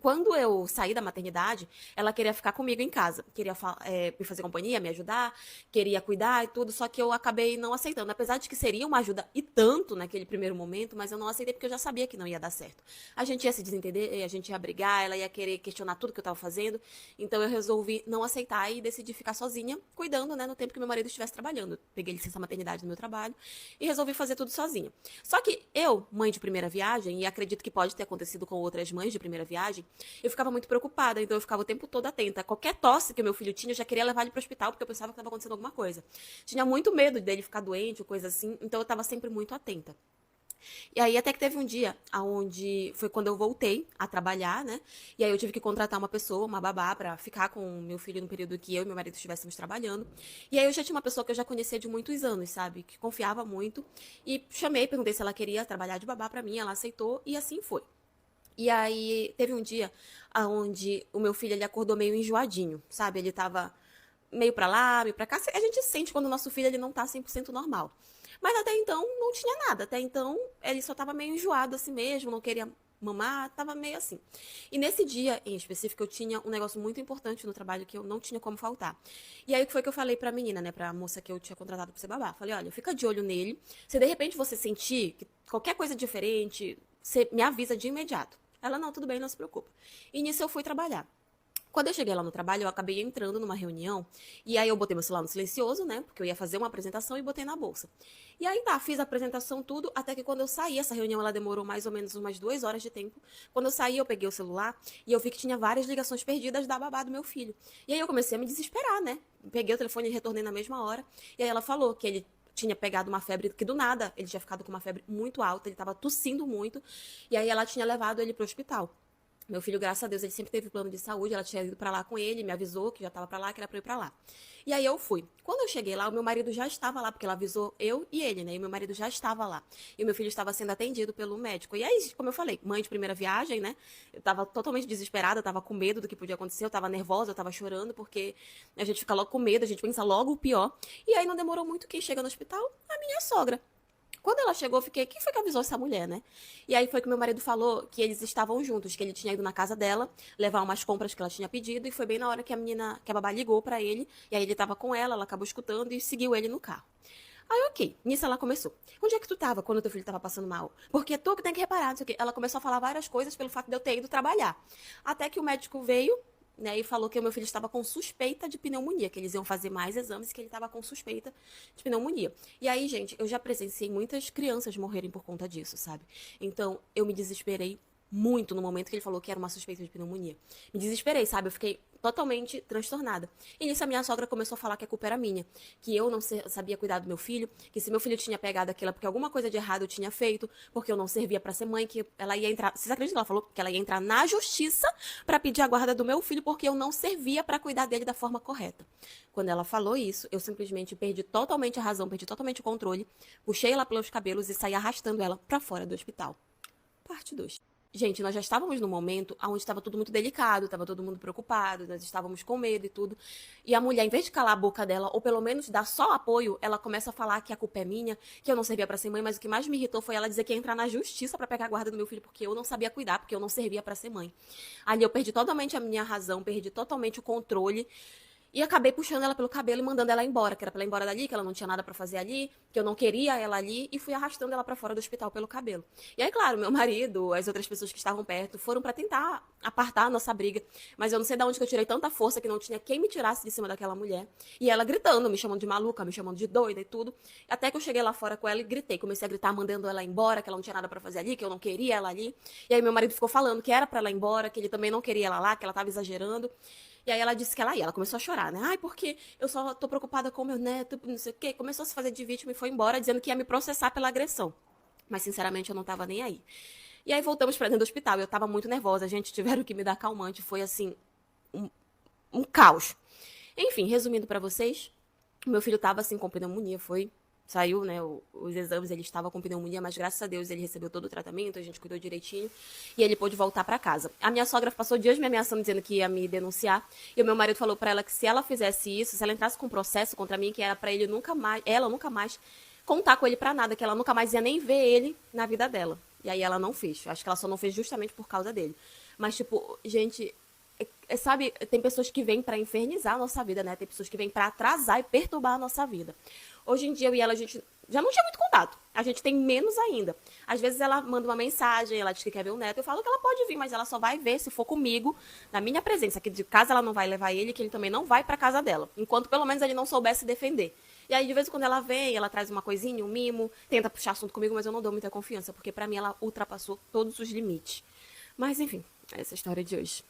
Quando eu saí da maternidade, ela queria ficar comigo em casa. Queria me fazer companhia, me ajudar, queria cuidar e tudo, só que eu acabei não aceitando. Apesar de que seria uma ajuda e tanto naquele primeiro momento, mas eu não aceitei porque eu já sabia que não ia dar certo. A gente ia se desentender, a gente ia brigar, ela ia querer questionar tudo que eu estava fazendo. Então eu resolvi não aceitar e decidi ficar sozinha, cuidando, né, no tempo que meu marido estivesse trabalhando. Peguei licença maternidade no meu trabalho e resolvi fazer tudo sozinha. Só que eu, mãe de primeira viagem, e acredito que pode ter acontecido com outras mães de primeira viagem, eu ficava muito preocupada, então eu ficava o tempo todo atenta. Qualquer tosse que o meu filho tinha, eu já queria levar ele para o hospital, porque eu pensava que estava acontecendo alguma coisa. Tinha muito medo dele ficar doente ou coisa assim, então eu estava sempre muito atenta. E aí até que teve um dia onde foi quando eu voltei a trabalhar, né? E aí eu tive que contratar uma pessoa, uma babá, pra ficar com o meu filho no período que eu e meu marido estivéssemos trabalhando. E aí eu já tinha uma pessoa que eu já conhecia de muitos anos, sabe? Que confiava muito. E chamei, perguntei se ela queria trabalhar de babá pra mim, ela aceitou e assim foi. E aí teve um dia onde o meu filho ele acordou meio enjoadinho, sabe? Ele tava meio pra lá, meio pra cá. A gente sente quando o nosso filho ele não tá 100% normal. Mas até então não tinha nada. Até então ele só tava meio enjoado assim mesmo, não queria mamar, tava meio assim. E nesse dia em específico eu tinha um negócio muito importante no trabalho que eu não tinha como faltar. E aí foi que eu falei pra menina, né, pra moça que eu tinha contratado pra ser babá. Falei, olha, fica de olho nele. Se de repente você sentir que qualquer coisa diferente, você me avisa de imediato. Ela, não, tudo bem, não se preocupa. E nisso eu fui trabalhar. Quando eu cheguei lá no trabalho, eu acabei entrando numa reunião, e aí eu botei meu celular no silencioso, né, porque eu ia fazer uma apresentação e botei na bolsa. E aí tá, fiz a apresentação tudo, até que quando eu saí, essa reunião ela demorou mais ou menos umas 2 horas de tempo. Quando eu saí, eu peguei o celular e eu vi que tinha várias ligações perdidas da babá do meu filho. E aí eu comecei a me desesperar, né? Peguei o telefone e retornei na mesma hora. E aí ela falou que ele tinha pegado uma febre, que do nada ele tinha ficado com uma febre muito alta, ele tava tossindo muito, e aí ela tinha levado ele pro hospital. Meu filho, graças a Deus, ele sempre teve plano de saúde, ela tinha ido pra lá com ele, me avisou que já tava pra lá, que era pra eu ir pra lá. E aí eu fui. Quando eu cheguei lá, o meu marido já estava lá, porque ela avisou eu e ele, né? E meu marido já estava lá. E o meu filho estava sendo atendido pelo médico. E aí, como eu falei, mãe de primeira viagem, né? Eu tava totalmente desesperada, tava com medo do que podia acontecer, eu tava nervosa, eu tava chorando, porque a gente fica logo com medo, a gente pensa logo o pior. E aí não demorou muito, quem chega no hospital? A minha sogra. Quando ela chegou, eu fiquei, quem foi que avisou essa mulher, né? E aí foi que meu marido falou que eles estavam juntos, que ele tinha ido na casa dela, levar umas compras que ela tinha pedido, e foi bem na hora que que a babá ligou pra ele, e aí ele tava com ela acabou escutando e seguiu ele no carro. Aí, ok. Nisso ela começou. Onde é que tu tava quando teu filho tava passando mal? Porque tu que tem que reparar, não sei o quê. Ela começou a falar várias coisas pelo fato de eu ter ido trabalhar. Até que o médico veio, né, e falou que o meu filho estava com suspeita de pneumonia, que eles iam fazer mais exames, que ele estava com suspeita de pneumonia. E aí, gente, eu já presenciei muitas crianças morrerem por conta disso, sabe? Então, eu me desesperei muito no momento que ele falou que era uma suspeita de pneumonia. Me desesperei, sabe? Eu fiquei totalmente transtornada. E nisso a minha sogra começou a falar que a culpa era minha, que eu não sabia cuidar do meu filho, que se meu filho tinha pegado aquilo porque alguma coisa de errado eu tinha feito, porque eu não servia pra ser mãe, que ela ia entrar, vocês acreditam que ela falou que ela ia entrar na justiça pra pedir a guarda do meu filho porque eu não servia pra cuidar dele da forma correta. Quando ela falou isso, eu simplesmente perdi totalmente a razão, perdi totalmente o controle, puxei ela pelos cabelos e saí arrastando ela pra fora do hospital. Parte 2. Gente, nós já estávamos num momento onde estava tudo muito delicado, estava todo mundo preocupado, nós estávamos com medo e tudo. E a mulher, em vez de calar a boca dela, ou pelo menos dar só apoio, ela começa a falar que a culpa é minha, que eu não servia para ser mãe, mas o que mais me irritou foi ela dizer que ia entrar na justiça para pegar a guarda do meu filho, porque eu não sabia cuidar, porque eu não servia para ser mãe. Ali eu perdi totalmente a minha razão, perdi totalmente o controle. E acabei puxando ela pelo cabelo e mandando ela embora, que era pra ela ir embora dali, que ela não tinha nada pra fazer ali, que eu não queria ela ali, e fui arrastando ela pra fora do hospital pelo cabelo. E aí, claro, meu marido, as outras pessoas que estavam perto, foram pra tentar apartar a nossa briga, mas eu não sei de onde que eu tirei tanta força que não tinha quem me tirasse de cima daquela mulher. E ela gritando, me chamando de maluca, me chamando de doida e tudo. Até que eu cheguei lá fora com ela e gritei, comecei a gritar mandando ela embora, que ela não tinha nada pra fazer ali, que eu não queria ela ali. E aí meu marido ficou falando que era pra ela ir embora, que ele também não queria ela lá, que ela tava exagerando. E aí ela disse que ela ia, ela começou a chorar, né? Ai, porque eu só tô preocupada com o meu neto, não sei o quê. Começou a se fazer de vítima e foi embora, dizendo que ia me processar pela agressão. Mas, sinceramente, eu não tava nem aí. E aí voltamos pra dentro do hospital. Eu tava muito nervosa, a gente tiveram que me dar calmante. Foi, assim, um caos. Enfim, resumindo pra vocês, meu filho tava, assim, com pneumonia, saiu, né, os exames, ele estava com pneumonia, mas graças a Deus ele recebeu todo o tratamento, a gente cuidou direitinho e ele pôde voltar para casa. A minha sogra passou dias me ameaçando, dizendo que ia me denunciar, e o meu marido falou para ela que se ela fizesse isso, se ela entrasse com um processo contra mim, que era para ele ela nunca mais contar com ele para nada, que ela nunca mais ia nem ver ele na vida dela. E aí ela não fez. Acho que ela só não fez justamente por causa dele. Mas, tipo, gente, sabe, tem pessoas que vêm para infernizar a nossa vida, né? Tem pessoas que vêm para atrasar e perturbar a nossa vida. Hoje em dia, eu e ela, a gente já não tinha muito contato. A gente tem menos ainda. Às vezes ela manda uma mensagem, ela diz que quer ver o neto. Eu falo que ela pode vir, mas ela só vai ver se for comigo, na minha presença. Que de casa ela não vai levar ele, que ele também não vai pra casa dela. Enquanto pelo menos ele não soubesse defender. E aí, de vez em quando ela vem, ela traz uma coisinha, um mimo, tenta puxar assunto comigo, mas eu não dou muita confiança, porque pra mim ela ultrapassou todos os limites. Mas enfim, essa é a história de hoje.